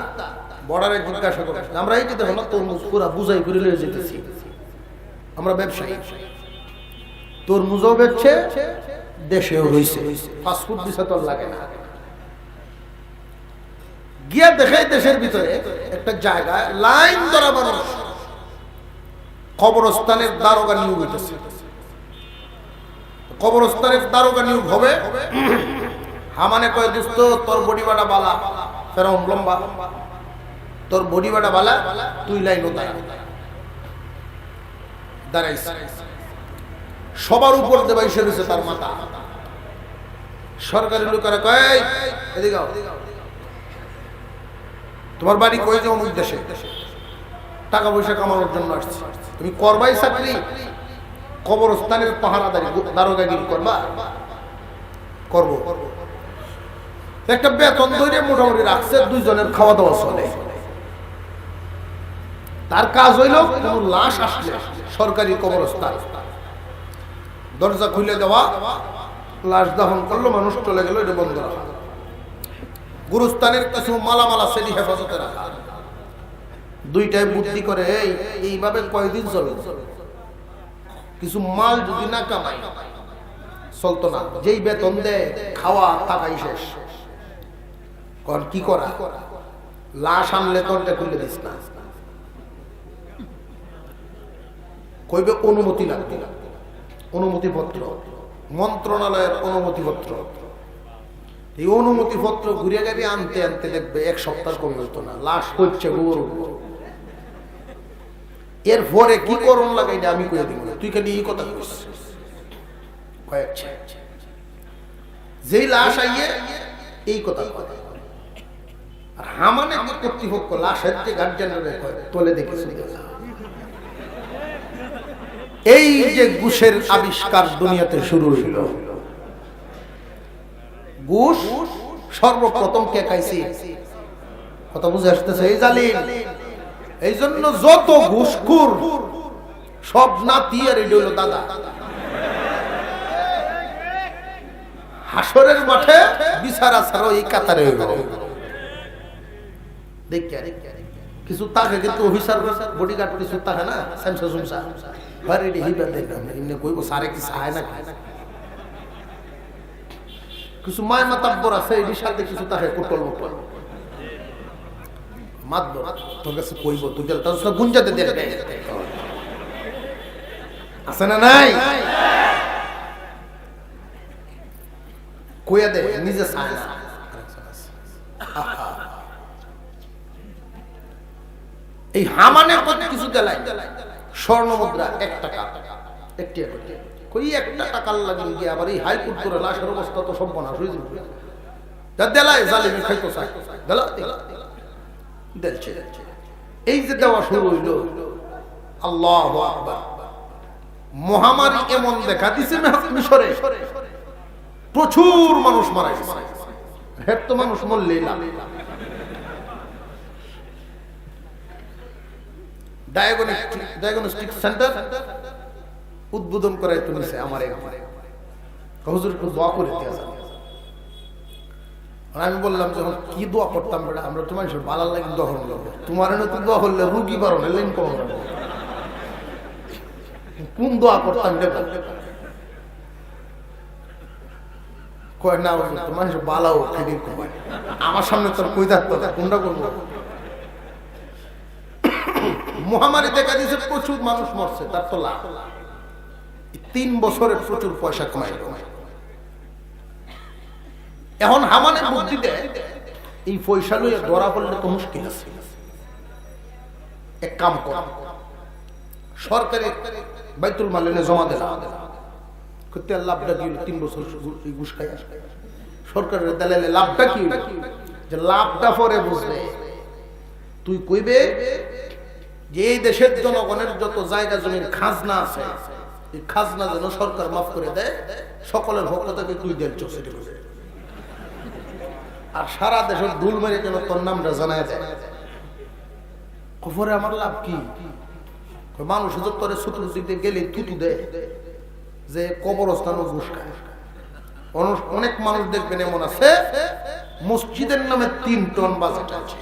বর্ডারে জিজ্ঞাসা করছে। আমরা এই যে দেখো না, তরমুজ পুরা বুঝাই করে লয়ে যেতেছি। আমরা ব্যবসায়ী। তরমুজও বেচছে, দেশেও রয়েছে। ফাস্টফুড দিছে তো লাগে না। গিয়া দেখে দেশের ভিতরে একটা জায়গায় লাইন ধরা মানুষ কবরস্থানের দারোগা নিয়োগ হইতেছে। কবরস্থানের দারোগা নিয়োগ হবে। হামানে কয়, দোস্ত তোর বডি বাটা বালা। ফেরাউন লম্বা, তোর বডি বাটা বালা, তুই লাইনও দাঁড়াইছে। সবার উপর দেবাই সেরেছে তার মাথা। সরকারি লোকেরা কয়, এদিকে আও, তোমার বাড়ি কই? যে অমুক দেশে, টাকা পয়সা কামানোর জন্য আসছে। তুমি করবাই চাকরি? কবরস্থানের পাহারাদারি দারোগাগিরি করবা? করব। একটা বেতন ধরে মোটামুটি রাখছে, দুইজনের খাওয়া দাওয়া চলে। তার কাজ হইল কোন লাশ আসলে সরকারি কবরস্থান দরজা খুলে দেওয়া, লাশ দাফন করলো, মানুষ চলে গেল, এটা বন্ধ রাখা। গুরুস্থানের কিছু মালামালা সেটি হেফাজতে রাখা। দুইটায় বুদ্ধি করে এইভাবে কয়দিন চলবে? কিছু মাল যদি না কামাই চলতো না। যেই বেতন দেয় খাওয়া টাকাই শেষ। কারণ কি করা, লাশ আনলে দরজা খুলে দিস না, কইবে অনুমতি লাগবে, অনুমতিপত্র, মন্ত্রণালয়ের অনুমতিপত্র। এই অনুমতিপত্র ঘুরে গাড়ি আনতে আনতে দেখবে 1 সপ্তাহ কমে হতো না, লাশ করছে গরু। এরপরে কি করণ লাগাই আমি কয়ে দিব, তুই খালি এই কথা কইছিস। যেই লাশ আইয়ে এই কথা কয়। আর হামানে কর্তৃপক্ষ লাশের যে গার্জিয়ানরা তোলে দেখেছে। এই যে ঘুষের আবিষ্কার দুনিয়াতে শুরু হইল। ঘুষ সর্বপ্রথম কে খাইছে? কথা বুঝে আসতেছে? এই জালিম। এই জন্য যত ঘুষখোর সব নাতি আর এটা হইল দাদা। হাসরের মাঠে বিচার আচার এই কাতারে হইল। দেখিয়া কিছু তাকে কিন্তু অফিসার বডিগার্ড কিছু তাকে না, স্যামসা সুমসা বাড়ি হিবার দেখলাম এমনি কইব সারে কি সাহায় না। কিছু মায় মাতাব্বর আছে এই সাথে কিছু তাকে কুটল মুটল মাতব, তোর কাছে কইব তুই তার সব গুঞ্জাতে দে আছে না নাই? কইয়া দে নিজে সায় না। এই হামানে কত কিছু দেলাই, স্বর্ণ মুদ্রা 1 টাকা, 1 টাকা কই 1 টাকা লাগিয়ে গিয়ে আবার এই হাইকোর্ট করে লাশের অবস্থা তো সম্পন্ন হয়ে যাবে। যা দেলাই জালিমি খাইতো চাই দেলা দেলছে। এই যে দেওয়া শুরু হইল, আল্লাহু আকবার। মহামারী এমন দেখা দিছে মিশরে, প্রচুর মানুষ মারা গেছে। হের তো মানুষ মরলেই না। ডায়াগনস্টিক সেন্টার উদ্বোধন করাই তো নিছে আমার হুজুর একটু দোয়া করে দিয়ে যান। আমি বললাম যখন কি দোয়া করতাম, আমরা তো মানুষের বালার লাগে দোয়া করবো, তোমার নতুন দোয়া করলে রুগী বারো লেন কম, কোন দোয়া করতাম কয় না মানুষের বালাও খেয়ে আমার সামনে তোর কই থাকতো কোনটা করবো। মহামারী দেখা দিয়েছে, প্রচুর মানুষ মরছে, তার তো লাভ। 3 বছরে প্রচুর পয়সা কামাইল। এখন হামানে বুদ্ধি দেয় এই পয়সা লইয়া ধরা পড়লে তো মুশকিল আছে। এক কাম কর, সরকারি বাইতুল মালে জমা দেলা করতে লাভটা কি? 3 বছর ঘুষ খাই সরকারের দালালে লাভটা কি? যে লাভটা পরে বুঝবে। তুই কইবে যে এই দেশের জনগণের যত জায়গা জমির খাজনা আছে, এই খাজনা যেন সরকার মাফ করে দেয়, সকলের পক্ষ থেকে তুই দেন চৌষট্টি বছর। আর সারা দেশের ডুল মেরে যেন তোর নামটা জানায় যায়। খবরে আমার লাভ কি? মানুষ তোরে ছুটু দিতে গেলে থুতু দেয় যে কবরস্থানও ঘুষ খায়। অনেক মানুষ দেখবেন এমন আছে মসজিদের নামে 3 টন বাজেট আছে,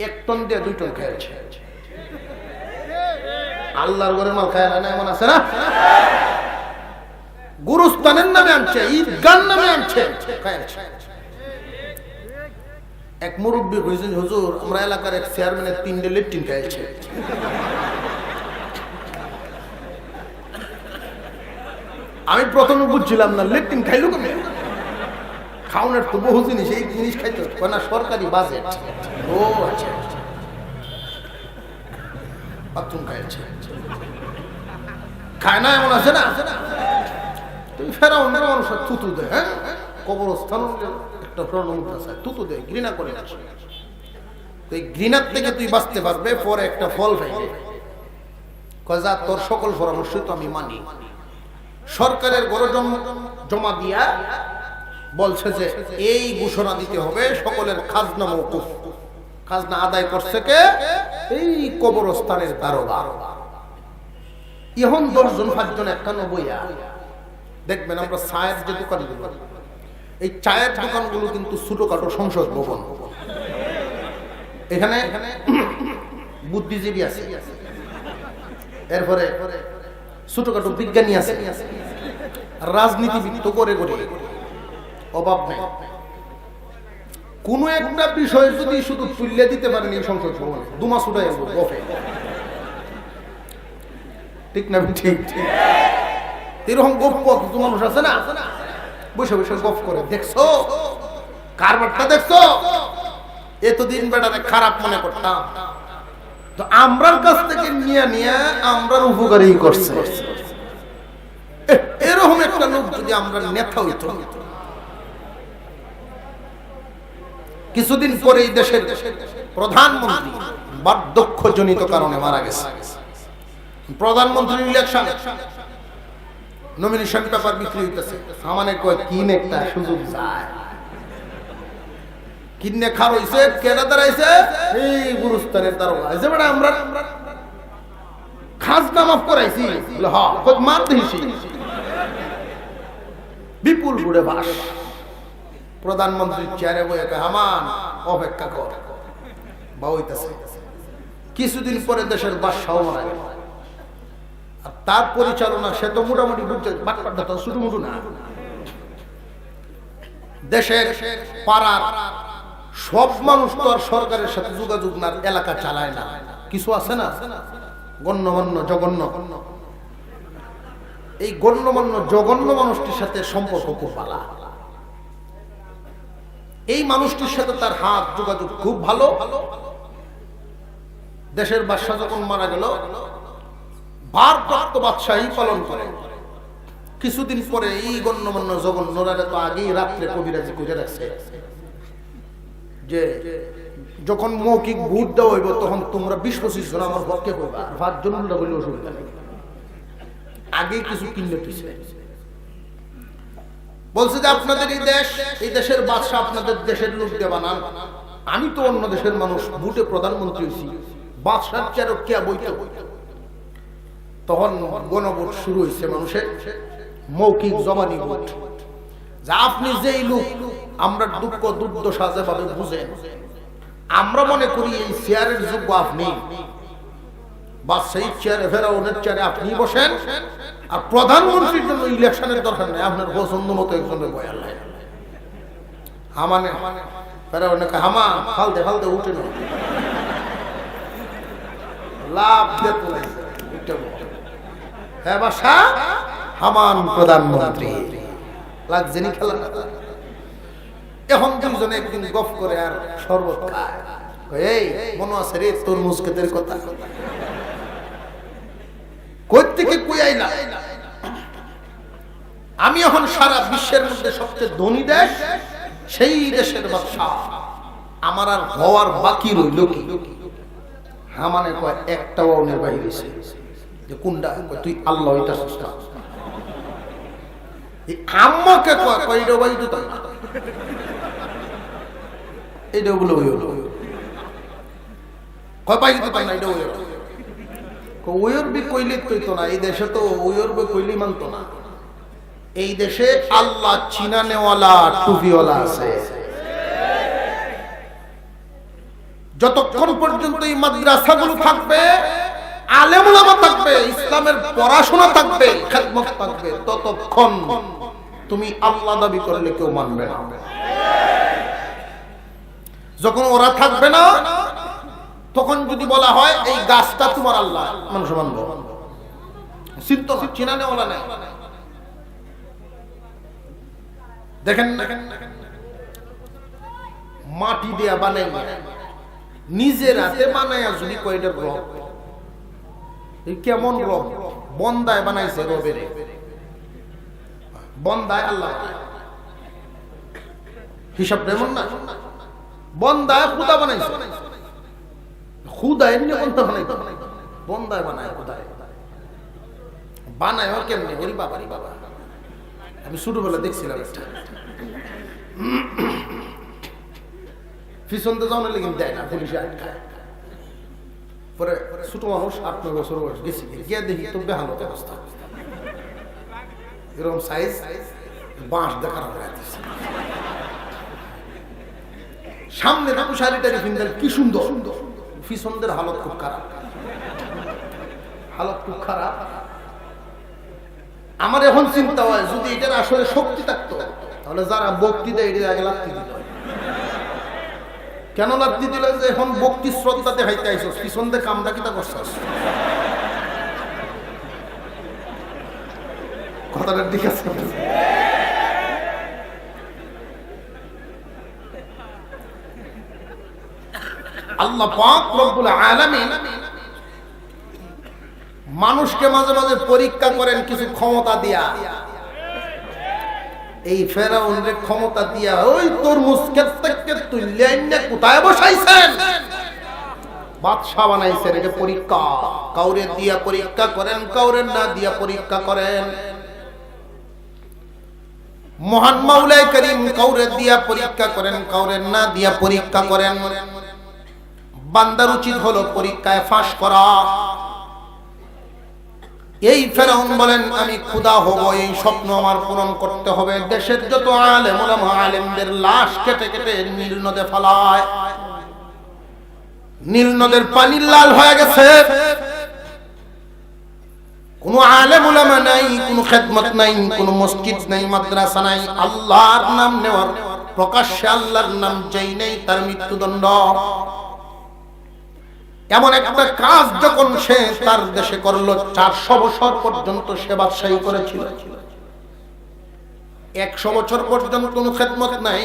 1 টন দিয়ে 2 টন খাইছে। আল্লাহর ঘরের মাল খায় না, এমন আছে না? গুরুস্থানের নামে আনছে, ঈদগার নামে আনছে, খাইছে। এক মুরব্বী কইছেন, হুজুর আমরা এলাকার এক চেয়ারম্যানের 3টে লেট্রিন খাইছে। আমি প্রথমে বুঝছিলাম না লেট্রিন খাইলো কেন, খাওয়ানোর তো বহু জিনিস, এই জিনিস খাইতো না সরকারি বাজেট। ও আচ্ছা, বাথরুম খাইছে, খায় না এমন আছে না? তুমি ফেরাও না মানুষ থুতু দেয়। হ্যাঁ, কবরস্থান একটা প্রণমুদ্রা চায়, থুতু দেয়, ঘৃণা করে না। এই ঘৃণার থেকে তুই বাঁচতে পারবে, পরে একটা ফল পাইবে। কয়জা তোর সকল পরামর্শ তো আমি মানি। সরকারের গরজন জমা দিয়া বলছে যে এই ঘোষণা দিতে হবে সকলের খাজনা মওকুফ। খাজনা আদায় করছে কে? এই কবরস্থানের দারোগা। এখন 10 জন 5 জন একখানে বইয়া দেখবেন আমরা চায়ের যে দোকানগুলো, এই চায়ের দোকানগুলো কিন্তু ছোটখাটো সংসদ ভবন। এখানে বুদ্ধিজীবী আছে, এরপরে ছোটখাটো বিজ্ঞানী আছে, রাজনীতিবিদ তো করে করে অভাব নেই। কোন একটা বিষয় যদি শুধু তুলে দিতে পারেন এই সংসদ ভবনে, 2 মাস উঠে গফে, ঠিক না? ঠিক ঠিক এরকম গপ কিছু মানুষ আছে না, বসে বসে গপ করে। দেখছো কারবারটা, দেখছো এতদিন বেটারে খারাপ মনে করতাম, তো আমরার কাছ থেকে নিয়ে নিয়ে আমরার উপকারই করছে। এরকম একটা লোক যদি আমরা নেতা হইতো। কিছুদিন পরে এই দেশের প্রধানমন্ত্রী বার্ধক্যজনিত কারণে মারা গেছে। প্রধানমন্ত্রীর ইলেকশন নমিনেশন পেপার বিক্রি হইতেছে, আমানে কয় কিন একটা সুযোগ যায়, কিনে খার হইছে, কেনা দাঁড়াইছে এই গুরুস্থানের দারোগা আছে বেটা, আমরা খাজনা মাফ করাইছি, বলে হ্যাঁ মার দিয়েছি, বিপুল বুড়ে বাস। প্রধানমন্ত্রীর চেয়ারে বই হামান অপেক্ষা কর বা হইতেছে। কিছুদিন পরে দেশের বাদশাহ মারা গেল, আর তার পরিচালনা সে তো মোটামুটি বুঝছে, বাটপাটটা তো ছোট মোটো না। দেশের পাড়ার সব মানুষ তো আর সরকারের সাথে যোগাযোগ না, এলাকা চালায় না, কিছু আছে না গণ্যমান্য জঘন্য, এই গণ্যমান্য জঘন্য মানুষটির সাথে সম্পর্ক খুব ভালো। এই মানুষটির সাথে তার হাত যোগাযোগ খুব ভালো। দেশের বাদশা যখন মারা গেল, ভারপ্রাপ্ত বাদশাহী পালন করে। কিছুদিন পরে এই গণ্যমান্য জঘন্যরা তো আগেই রাত্রে কবিরাজি করে রাখছে যে যখন মৌখিক ভোট দেওয়া হইব তখন তোমরা 20-25 জন আমার পক্ষে হইবা, 5 জন উল্টা বললে অসুবিধা নেই। আগে কিছু কিনলে পিছিয়ে বলছে যে আপনাদের এই দেশের বাদশা আপনাদের দেশের লোক দিয়ে বানান, আমি তো অন্য দেশের মানুষ, ভোটে প্রধানমন্ত্রী হয়েছি, বাদশার চেয়ারও কে বইতে। তখন গণভোট শুরু হয়েছে, মানুষের মৌখিক জবানি ভোট, যা আপনি যেই লোক আমরা দুঃখ দুর্দশা যেভাবে বুঝেন, আমরা মনে করি এই চেয়ারের যোগ্য আপনি, বাদশাহী চেয়ারে ফেরাউনের চেয়ারে আপনি বসেন, আর প্রধানমন্ত্রীর জন্য ইলেকশনের দরকার নেই, আপনার পছন্দ মতো একজনের বয়াল নাই। হামানে ফেরাউনে হামা ফালতে ফালতে উঠে না লাভ দিতে, হ্যাঁ বাসা হামান প্রধানমন্ত্রী লাগছে নি খেলা। এখন দুজনে একদিন গফ করে আর শরবত খায়, এই মনে আছে রে তরমুজ ক্ষেতের কথা, কই থেকে কই আইলা? আমি এখন সারা বিশ্বের মধ্যে সবচেয়ে ধনী দেশ, সেই দেশের বাদশা, আমার আর হওয়ার বাকি রইল কি? হামানে কয় একটা ওনের বাহির হইছে, যে কোনটা? তুই আল্লাহ হইতাছিস না। এই আম্মাকে কয় কয়টা বাই তো তাই এইটা বলে ওই হলো কয় পাই তো তাই না, এটা ওই হলো ওয়র বি কইলে কইতো না। এই দেশে তো ওয়র বি কইলি মানতো না। এই দেশে আল্লাহ চিনানেওয়ালা টুপিওয়ালা আছে। যতক্ষণ পর্যন্ত এই মাদ্রাসাগুলো থাকবে, আলেম ওলামা থাকবে, ইসলামের পড়াশোনা থাকবে, খেদমত থাকবে, ততক্ষণ তুমি আল্লাহ দাবি করলে কেউ মানবে না। যখন ওরা থাকবে না, তখন যদি বলা হয় এই গাছটা তোমার আল্লাহ, মানুষ মানব, চিনানেওয়ালা নেই। দেখেন মাটি দিয়া বানাই, নিজের হাতে বানাইয়া যদি কয়টা রব, কেমন রব? বন্দায় বানাইছে রবের, বন্দায় আল্লাহ, হিসাব এমন না। বন্দায় খুদা বানাইছে, খুদা এমনি বন্ধা বানাইতো, বন্দায় বানায় খুদায় বানায় কেমনি? ওই বাবারি বাবা, আমি ছোটবেলা দেখছিলাম একটা, পিছন তো যাওয়ার লেগে দেয় না, পুলিশে আটকায়, পরে ছোট মানুষ 8-9 বছর বয়স গেছি গিয়ে দেখি তো বেহালত অবস্থা, এরকম সাইজ বাঁশ দেখার সামনে দেখো শাড়িটারি ফিন্দার কি সুন্দর, পিছনদের হালত খুব খারাপ, হালত খুব খারাপ। আমার এখন চিন্তা হয় যদি এটার আসলে শক্তি থাকতো তাহলে যারা ভক্তি দেয় এটার আগে লাগতে দিত। কেন লাগতে দিল? যে এখন ভক্তি শ্রদ্ধা দেখাইতে আইস, পিছন দিয়ে কামটা কিতা করছাস, কথাটা ঠিক আছে? আল্লাহ পাক রব্বুল আলামিন মানুষকে মাঝে মাঝে পরীক্ষা করেন কিছু ক্ষমতা দিয়া। এই ফেরাউনের ক্ষমতা দিয়া ওই তরমুজ থেকে তুলে এনে কোথায় বসাইছেন, বাদশা বানাইছেন। এটা পরীক্ষা, কাউরে দিয়া পরীক্ষা করেন, কাউরে না দিয়া পরীক্ষা করেন। মহান মাওলাই করিম কাউরে দিয়া পরীক্ষা করেন, কাউরে না দিয়া পরীক্ষা করেন। বান্দার উচিত হলো পরীক্ষায় ফাঁস করা। এই ফেরাউন বলেন আমি খোদা হব, এই স্বপ্ন আমার পূরণ করতে হবে। দেশের যত আলেম ওলামা আলেমদের লাশ কেটে কেটে নীল নদে ফেলায়, নীল নদের পানি লাল হয়ে গেছে। কোন আলেম ওলামা নাই, কোন খেদমত নাই, কোন মসজিদ নাই, মাদ্রাসা নাই। আল্লাহর নাম নেওয়ার, প্রকাশ্যে আল্লাহর নাম যেই নেই তার মৃত্যুদণ্ড। এমন একটা কাজ যখন সে তার দেশে করলো, 400 বছর পর্যন্ত সে বাদশাহী করেছিল। 100 বছর পর্যন্ত কোনো খেদমত নাই,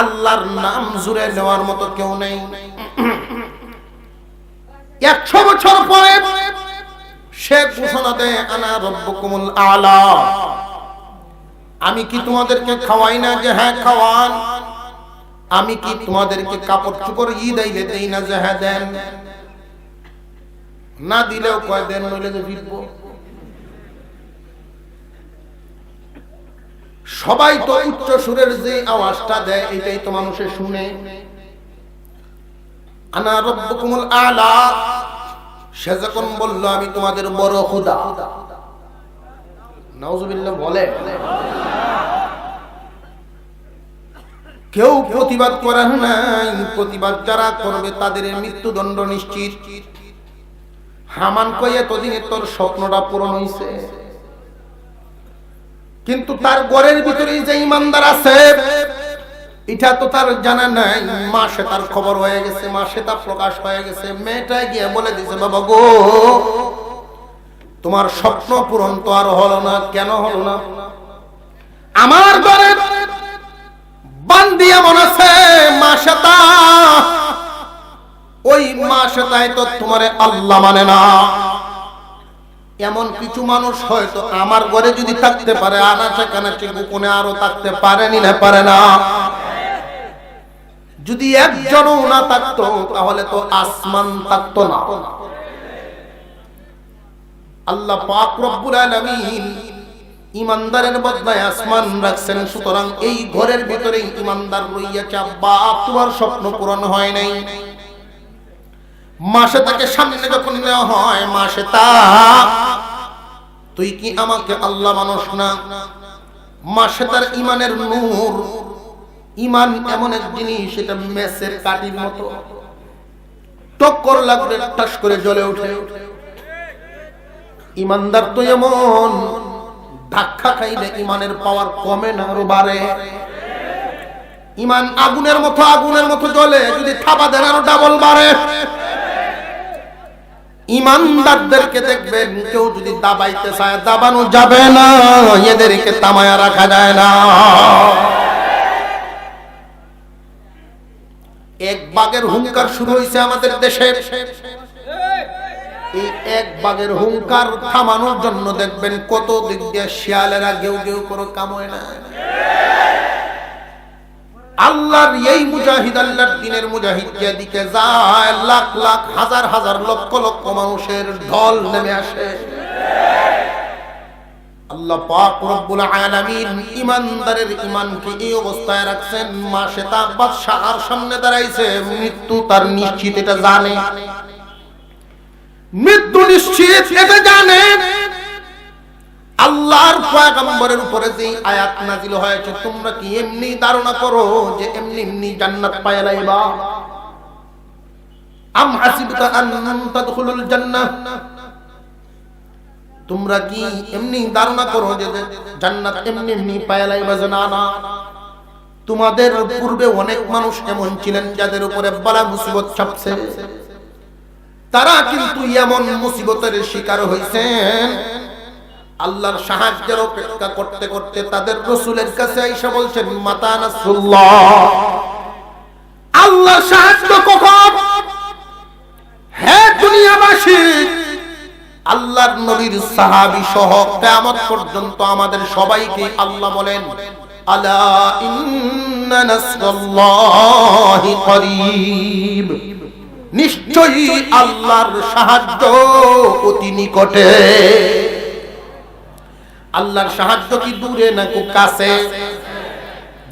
আল্লাহর নাম জুড়ে নেওয়ার মতো কেউ নেই। 100 বছর পরে সে ঘোষণা দেয় আনা রব্বুকুমুল আলা, আমি কি তোমাদেরকে খাওয়াই না? যে হ্যাঁ খাওয়ান। আমি কি তোমাদেরকে কাপড় চোপড় ঈদ আইলে দেই না? যে হ্যাঁ দেন। না দিলেও কয় দেন, নইলে যে ফিরবো। সবাই তো উচ্চ সুরের যে আওয়াজটা দেয় এটাই তো মানুষে শুনে। আনা রব্বুকুমুল আলা, সে যখন বলল আমি তোমাদের বড় খোদা, নাউজুবিল্লাহ বলে, কেউ প্রতিবাদ করে নাই। প্রতিবাদ যারা করবে তাদের মৃত্যুদণ্ড নিশ্চিত। হামান কই এতদিনে তোর স্বপ্নটা পূরণ হইছে, কিন্তু তার ঘরের ভিতরে যে ইমানদার আছে এটা তো তার জানা নাই। মাসে তার খবর হয়ে গেছে, মাসে তার প্রকাশ হয়ে গেছে। মেয়েটা গিয়ে বলে দিছে বাবা গো, তোমার স্বপ্ন পূরণ তো আর হলো না। কেন হলো না? আমার ঘরে বান্দি এমন আছে মাসেতা, ওই মাসেতায় তো তোমার আল্লাহ মানে না। এমন কিছু মানুষ হয়তো আমার ঘরে যদি থাকতে পারে, আনাচে কানাচে গোপনে আরো থাকতে পারেনি না, পারে না। যদি একজনও না থাকতো তাহলে তো আসমান থাকতো না। আল্লাহ পাক রব্বুল আলামিন ইমানদারের বদলায় আসমান রাখছেন। সুতরাং এই ঘরের ভিতরেই ইমানদার রইয়াছে। আব্বা তোমার স্বপ্ন পূরণ হয় নাই। মাসে তাকে সামনে যখন নেওয়া হয়, মাসে তা তুই কি আমাকে আল্লাহ মানুষ না? মাসে তার ইমানের নূর, ইমান এমন এক জিনিস, সেটা মেসের কাঠির মতো, টক্কর লাগলে ঠাস করে জ্বলে ওঠে। ইমানদার তো এমন, ধাক্কা খাইলে ইমানের পাওয়ার কমে না, আরো বাড়ে। ইমান আগুনের মতো জ্বলে, যদি থাবা দেন আরো ডাবল বাড়ে। ইমানদারদেরকে দেখবেন কেউ যদি দাবাইতে চায় দাবানো যাবে না, এদেরকে তামায়া রাখা যায় না। এক বাগের হুঙ্কার শুরু হয়েছে আমাদের দেশে। এই এক বাগের হুঙ্কার থামানোর জন্য দেখবেন কত দিক দিয়ে শিয়ালেরা গেউ গেউ করে কাময় না। আল্লাহর এই মুজাহিদ, আল্লাহর দ্বীনের মুজাহিদ যেদিকে যায়, লাখ লাখ হাজার হাজার লক্ষ লক্ষ মানুষের ঢল নেমে আসে। আল্লাহ পাক রব্বুল আলামিন ইমানদারের ইমানকে এই অবস্থায় রাখছেন। মাসে তা বাদশাহর সামনে দাঁড়াইছে, মৃত্যু তার নিশ্চিত, এটা জানে। মৃত্যু নিশ্চিত এটা জানেন। আল্লাহর পয়গম্বরের উপরে যে আয়াত নাযিল হয়েছে, তোমরা কি এমনি ধারণা করো যে এমনি এমনি জান্নাত পাইয়া লাইবা? আম হাসিবতা আন তাদখুলুল জান্নাহ, তোমরা কি এমনি ধারণা করো যে জান্নাত এমনি এমনি পাইয়া লাইবা? না না, তোমাদের পূর্বে অনেক মানুষ এমন ছিলেন যাদের উপরে বালা মুসিবত চাপছে, তারা কিন্তু এমন মুসিবতের শিকার হয়েছেন, আল্লাহর সাহায্যের অপেক্ষা করতে করতে তাদের রাসূলের কাছে আইসা বলছেন, মাতা নাসরুল্লাহ, আল্লাহর সাহায্য কখন? হে দুনিয়াবাসী, আল্লাহর নবীর সাহাবী সহ কিয়ামত পর্যন্ত আমাদের সবাইকে আল্লাহ বলেন, আলা ইন্না নাসরুল্লাহি করিব, নিশ্চয়ই আল্লাহর সাহায্য অতি নিকটে। আল্লাহর সাহায্য কি দূরে নাকি কাছে?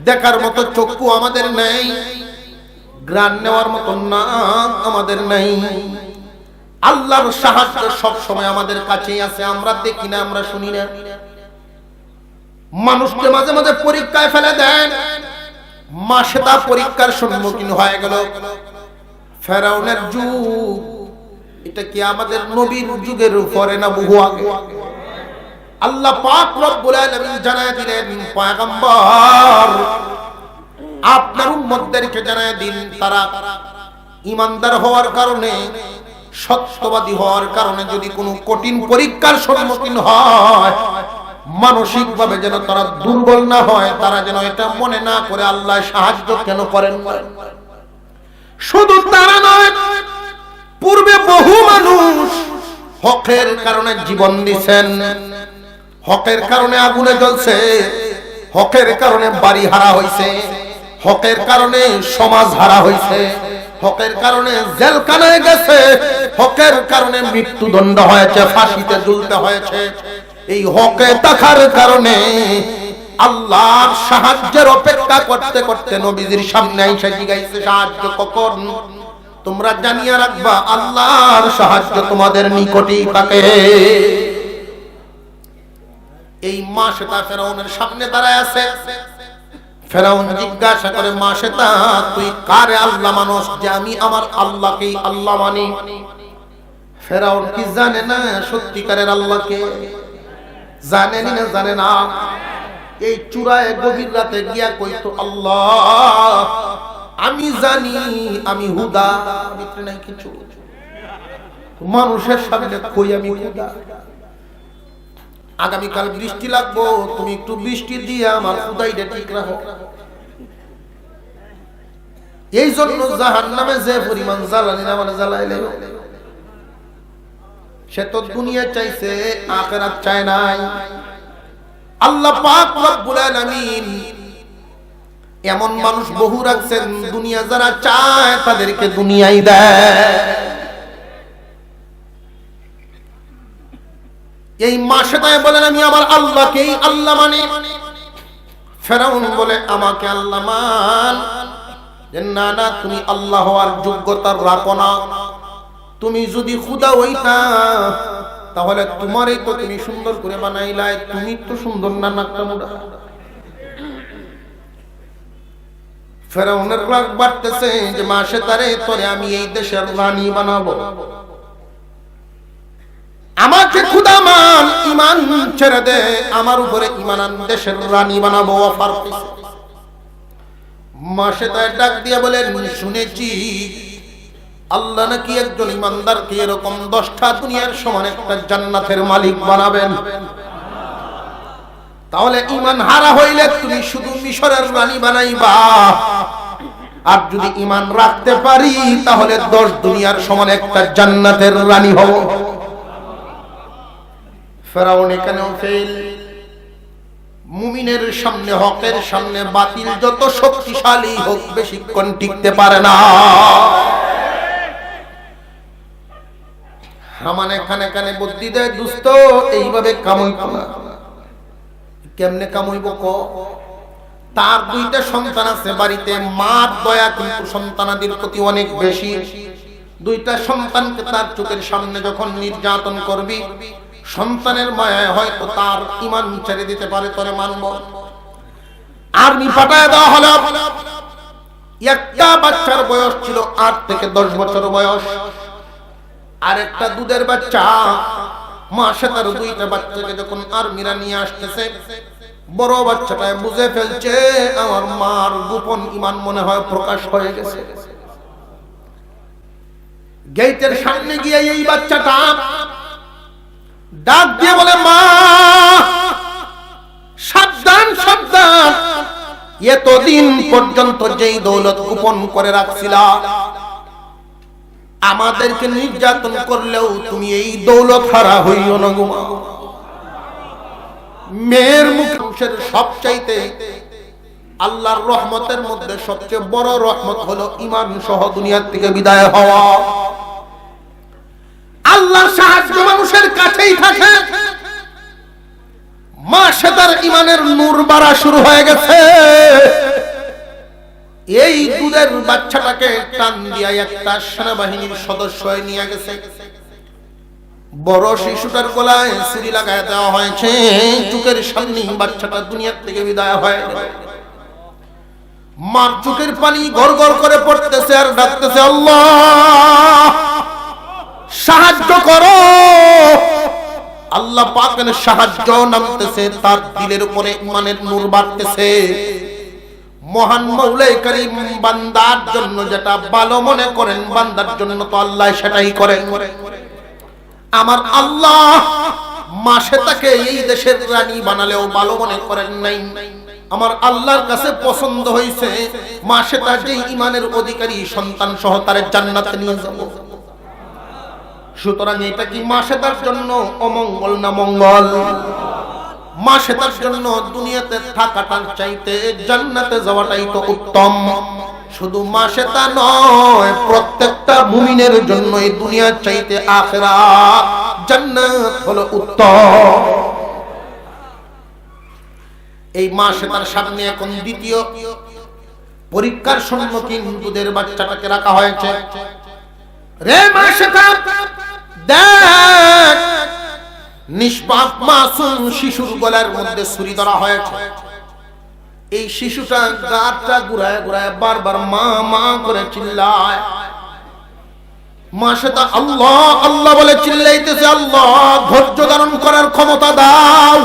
দেখার মতো চক্ষু আমাদের নেই, গ্রাণ নেওয়ার মতো নাক আমাদের নেই। আল্লাহর সাহায্য সব সময় আমাদের কাছেই আছে, আমরা দেখি না, আমরা শুনি না। মানুষকে মাঝে মাঝে পরীক্ষায় ফেলে দেন, মাসেতা পরীক্ষার সম্মুখীন হয়ে গেল। ফেরাউনের যুগ, এটা কি আমাদের নবীর যুগের উপরে না বহু আগে? আল্লাহ পাক রব্বুল আলামিন জানায় দিলেন, পয়গম্বর আপনার উম্মতদেরকে জানায় দিন, তারা ঈমানদার হওয়ার কারণে, সত্যবাদী হওয়ার কারণে যদি কোনো কঠিন পরীক্ষার সম্মুখীন হয়, মানসিকভাবে যেন তারা দুর্বল না হয়, তারা যেন এটা মনে না করে আল্লাহ সাহায্য কেন করেন। শুধু তারা নয়, পূর্বে বহু মানুষ হকের কারণে জীবন দিয়েছেন, হকের কারণে আগুনে জ্বলছে, হকের কারণে বাড়ি হারা হয়েছে, হকের কারণে সমাজ হারা হয়েছে, হকের কারণে জেলখানায় গেছে, হকের কারণে মৃত্যুদণ্ড হয়েছে, ফাঁসিতে ঝুলতে হয়েছে। এই হকে থাকার কারণে আল্লাহর সাহায্যের অপেক্ষা করতে করতে নবীজির সামনে এসে জিজ্ঞাসা, সাহায্য কখন? তোমরা জানিয়ে রাখবা, আল্লাহর সাহায্য তোমাদের নিকটেই থাকে। এই মাসেতা ফেরাউনের সামনে দাঁড়ায় আছে। ফেরাউন জিজ্ঞাসা করে, মাসেতা তুই কারে আল্লাহ মানুষ যে আমি আমার আল্লাহকেই আল্লাহ মানি? ফেরাউন কি জানে না সত্যিকারের আল্লাহকে? জানেনি না জানে না? এই চূড়ায় গভীর রাতে গিয়া কইতো, আল্লাহ আমি জানি আমি হুদা, ভিতরে নাই কিছু, মানুষের সামনে কই আমি হুদা। আগামীকাল বৃষ্টি লাগবো, তুমি একটু বৃষ্টি দিয়ে আমার হুদাইটা ঠিক রাখো। এই জন্য জাহান্নামে যে পরিমাণ জ্বালানি না মানে জ্বালাইলে, সে তো দুনিয়া চাইছে, আখিরাত চায় নাই। আল্লাহ পাক রব্বুল আলামিন এমন মানুষ বহু রাখছেন, দুনিয়া যারা চায় তাদেরকে দুনিয়াই দেয়। এই মাসেতায় বলেন, আমি আমার আল্লাহকেই আল্লাহ মানি। ফেরাউন বলে, আমাকে আল্লাহ মান। না না, তুমি আল্লাহ হওয়ার যোগ্যতা রাখো না। তুমি যদি খুদা হইতা তাহলে তোমারই তো তুমি সুন্দর করে বানাইলাই, তুমি তো সুন্দর না, নাকটা মোটা। ফেরাউনের রাগ বাড়তেছে যে মাসেতারে তোরে আমি এই দেশের রানী বানাবো, আমাকে খুদা মান, ঈমান ছেড়ে দে, আমার উপরে ঈমান আন, দেশের রানী বানাবো। অফার মাসেতায় ডাক দিয়ে বলেন, শুনেছি আল্লাহ নাকি একজন ঈমানদারকে এরকম 10টা দুনিয়ার সমান একটা জান্নাতের মালিক বানাবেন। তাহলে ঈমান হারা হইলে তুমি শুধু মিশরের রানী বানাইবা, আর যদি ঈমান রাখতে পারি তাহলে 10 দুনিয়ার সমান একটা জান্নাতের রানী হব। ফেরাউন এখানেও ফেল। মুমিনের সামনে, হকের সামনে বাতিল যত শক্তিশালী হোক বেশিক্ষণ টিকতে পারে না। হামান এখানে কানে বুদ্ধি দেয়, দুস্ত এইভাবে কামাইব না। কেমনে কামাইব ক? তার 2টা সন্তান আছে বাড়িতে, মার দয়া কিন্তু সন্তানাদের প্রতি অনেক বেশি। দুইটা সন্তানকে তার চোখের সামনে যখন নির্যাতন করবি, সন্তানের মায়ায় হয়তো তার ঈমান ছেড়ে দিতে পারে, তোরে মানব। আর্মি পাঠায় দেওয়া হলো। একটা বাচ্চার বয়স ছিল 8 থেকে 10 বছর বয়স, আর একটা দুধের বাচ্চা। মা সে তার দুইটা বাচ্চাকে যখন আর্মিরা নিয়ে আসতেছে, বড় বাচ্চাটা বুঝে ফেলছে আমার মার গোপন ঈমান মনে হয় প্রকাশ হয়ে গেছে। গেটের সামনে গিয়ে এই বাচ্চাটা ডাক দিয়ে বলে, মা সাবধান সাবধান, এতদিন পর্যন্ত যেই দৌলত গোপন করে রাখছিলা, আমাদেরকে নির্যাতন করলেও তুমি এই দৌলত হারা হইও না গো মা। মেয়ের মুখের সবচাইতে আল্লাহর রহমতের মধ্যে সবচেয়ে বড় রহমত হলো ঈমান সহ দুনিয়া থেকে বিদায় হওয়া। আল্লাহর সাহায্য মানুষের কাছেই থাকে। মা সে তার ঈমানের নূর বাড়া শুরু হয়ে গেছে। এই দুধের বাচ্চাটাকে টান দিয়া একটা সেনাবাহিনীর সদস্য নিয়ে গেছে। বড় শিশুটার গলায় ছুরি লাগায় দেওয়া হয়েছে। চোখের সামনে বাচ্চাটা দুনিয়া থেকে বিদায় হয়। মার চোখের পানি গড় গড় করে পড়তেছে আর ডাকতেছে, আল্লাহ সাহায্য করো। আল্লাহ পাকের সাহায্য নামতেছে, তার দিলের উপরে ঈমানের নূর বাড়তেছে। মহান মৌলাই করিম বান্দার জন্য যেটা ভালো মনে করেন, বান্দার জন্য তো আল্লাহ সেটাই করেন। আমার আল্লাহ মাসে তাকে এই দেশের রানী বানালেও ভালো মনে করেন নাই। আমার আল্লাহর কাছে পছন্দ হয়েছে মাসে তার যে ঈমানের অধিকারী সন্তান সহ তার জান্নাতে নিয়ে যাব। সুতরাং এটা কি মাসে তার জন্য অমঙ্গল না মঙ্গল? মাসে তার জন্য দুনিয়াতে থাকাটার চাইতে জান্নাতে যাওয়াটাই তো উত্তম। শুধু মাসে তা নয়, প্রত্যেকটা মুমিনের জন্য এই দুনিয়ার চাইতে আখিরাত জান্নাত হলো উত্তম। এই মাসে তার সামনে এখন দ্বিতীয় পরীক্ষার সম্মুখীন দুধের বাচ্চাটাকে রাখা হয়েছে। রে মাসে তার দেখ, নিষ্পাপ মাসুম শিশুর গলার মধ্যে ছুরি ধরা হয়েছে। এই শিশুটা গাটা ঘুরায় ঘুরায় বারবার মা মা করে চিল্লায়। মাসে তা আল্লাহ আল্লাহ বলে চিল্লাইতেছে, আল্লাহ ধৈর্য ধারণ করার ক্ষমতা দাও,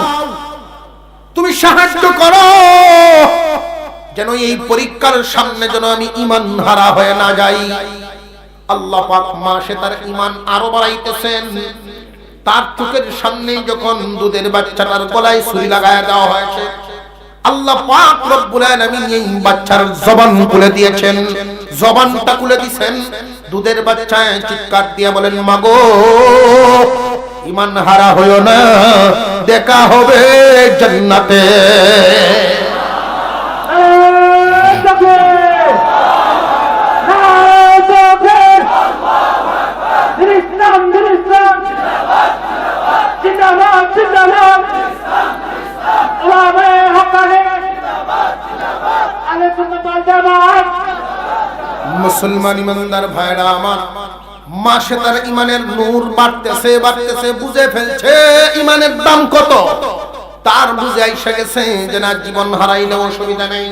তুমি সাহায্য করো, যেন এই পরীক্ষার সামনে যেন আমি ঈমান হারা হয়ে না যাই। আল্লাহ পাক মাসে তার ঈমান আরো বাড়াইতেছেন। তার চোখের সামনে যখন দুধের বাচ্চাটার গলায় ছুরি লাগায় দেওয়া হয়েছে, আল্লাহ পাক রব্বুল আলামিন এই বাচ্চার জবান খুলে দিয়েছেন। জবানটা খুলে দিয়েছেন। দুধের বাচ্চা চিৎকার দিয়ে বলেন, মাগো ঈমান হারা হইও না, দেখা হবে জান্নাতে। মুসলমান ইমানদার ভাইরা আমার, মাসে তার ঈমানের নূর বাড়তেছে বাড়তেছে, বুঝে ফেলছে ঈমানের দাম কত। তার বুঝে আইসা গেছে যে না, জীবন হারাইলেও অসুবিধা নেই।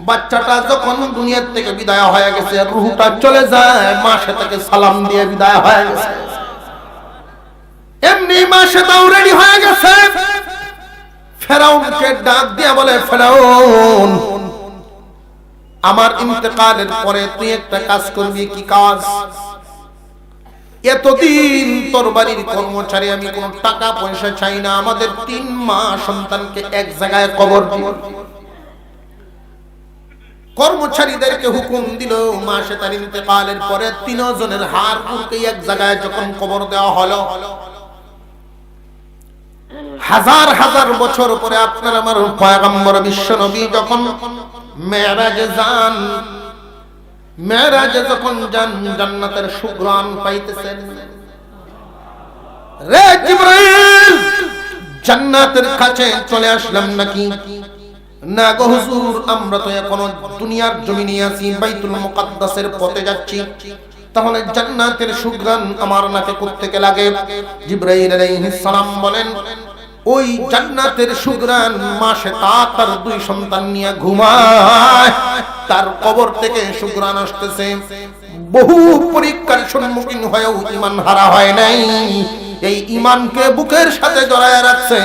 বাচ্চাটা যখন দুনিয়া থেকে বিদায় হয়ে গেছে, রূহটা চলে যায়, মাসে তাকে সালাম দিয়ে বিদায় হয়ে গেছে। এমনি মাসে তাও রেডি হয়ে গেছে। ফেরাউনকে ডাক দিয়ে বলে, ফেরাউন আমার ইন্তেকালের পরে তুই একটা কাজ করবি। কি কাজ? এতদিন তোর বাড়ির কর্মচারী আমি কোনো টাকা পয়সা চাই না, আমাদের 3 মা সন্তানকে এক জায়গায় কবর দিব। কর্মচারীদেরকে হুকুম দিল, মাসে তার ইন্তেকালের পরে 3 জনের হাড় পুড়কে এক জায়গায় যখন কবর দেওয়া হলো, হাজার হাজার বছর পরে আপনার আমার পয়গম্বর বিশ্ব নবী যখন মেরাজে যান, মেরাজে যখন যান, জান্নাতের সুঘ্রাণ পাইতেছেন। রে জিবরাইল, জান্নাতের কাছে চলে আসলাম নাকি? না গো হুজুর, আমরা তো এখনো দুনিয়ার জমিনে আছি, বাইতুল মুকাদ্দাসের পথে যাচ্ছি। তাহলে জান্নাতের সুঘ্রাণ আমার নাকে কোত্থেকে লাগে? জিবরাইল আলাইহিস সালাম বলেন, ওই জান্নাতের সুঘ্রাণ মাসে তার দুই সন্তান নিয়ে ঘুমায়, তার কবর থেকে সুঘ্রাণ আসতেছে। বহু পরীক্ষার সম্মুখীন হয়েও ঈমান হারা হয় নাই, এই ঈমানকে বুকের সাথে জড়ায় রাখছে।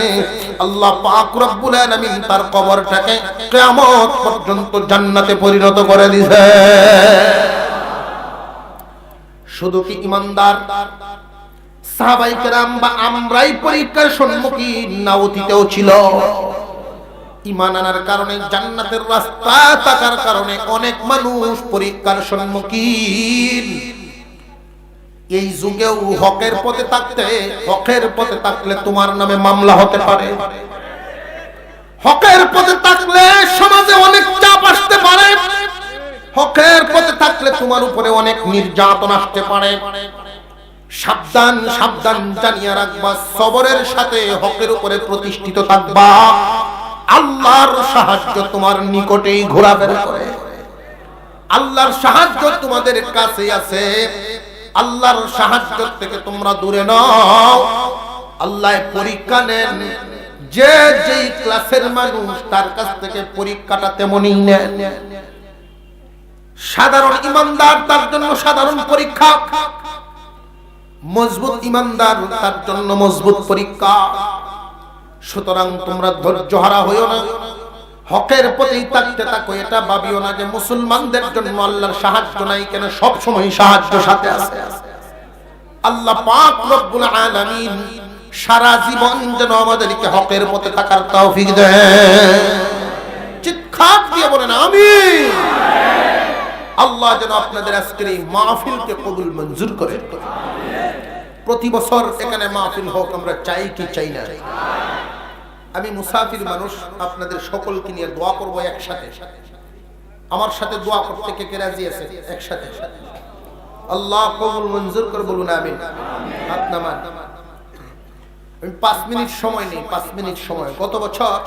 আল্লাহ পাক রব্বুল আলামিন তার কবরটাকে কিয়ামত পর্যন্ত জান্নাতে পরিণত করে দিয়েছে। শুধু কি ঈমানদার সাহাবায়ে কেরাম বা আমরাই পরীক্ষার সম্মুখীন না, অতীতেও ছিল। ঈমান আনার কারণে, জান্নাতের রাস্তা থাকার কারণে অনেক মানুষ পরীক্ষার সম্মুখীন। এই যুগেও হকের পথে থাকলে তোমার নামে মামলা হতে পারে। হকের পথে থাকলে সমাজে অনেক চাপ আসতে পারে। হকের পথে থাকলে তোমার উপরে অনেক নির্যাতন আসতে পারে। সাবধান সাবধান জানিয়ে রাখবা, সবরের সাথে হকের উপরে প্রতিষ্ঠিত থাকবা। আল্লাহর সাহায্য তোমার নিকটেই ঘোরাফেরা করে। আল্লাহর সাহায্য তোমাদের কাছে আছে। আল্লাহর সাহায্য থেকে তোমরা দূরে নও। আল্লাহ পরীক্ষা নেন, যে যেই ক্লাসের মানুষ তার কাছ থেকে পরীক্ষাটা তেমনই নেন। সাধারণ ঈমানদার তার জন্য সাধারণ পরীক্ষা, মজবুত ঈমানদার তার জন্য মজবুত পরীক্ষা। সুতরাং তোমরা ধৈর্য হারা হইও না, হকের প্রতি থাকতে থাকো। এটা ভাবিও না যে মুসলমানদের জন্য আল্লাহর সাহায্য নাই, কেন সব সময় সাহায্য সাথে আছে। আল্লাহ পাক রব্বুল আলামিন সারা জীবন যেন আমাদেরকে হকের পথে থাকার তৌফিক দেন। চিৎকার দিয়ে বলেন আমিন। আল্লাহ যেন আপনাদের আজকের এই মাহফিলকে কবুল মঞ্জুর করে। প্রতি বছর এখানে মাহফিল হোক আমরা চাই কি চাই না? আমি মুসাফির মানুষ, আপনাদের সকলকে নিয়ে দোয়া করব একসাথে। আমার সাথে দোয়া করতে কে কে রাজি আছে? একসাথে আল্লাহ কবুল মঞ্জুর করে বলুন আমিন। হাত নামান। আমি 5 মিনিট সময় নেই, 5 মিনিট সময়। গত বছর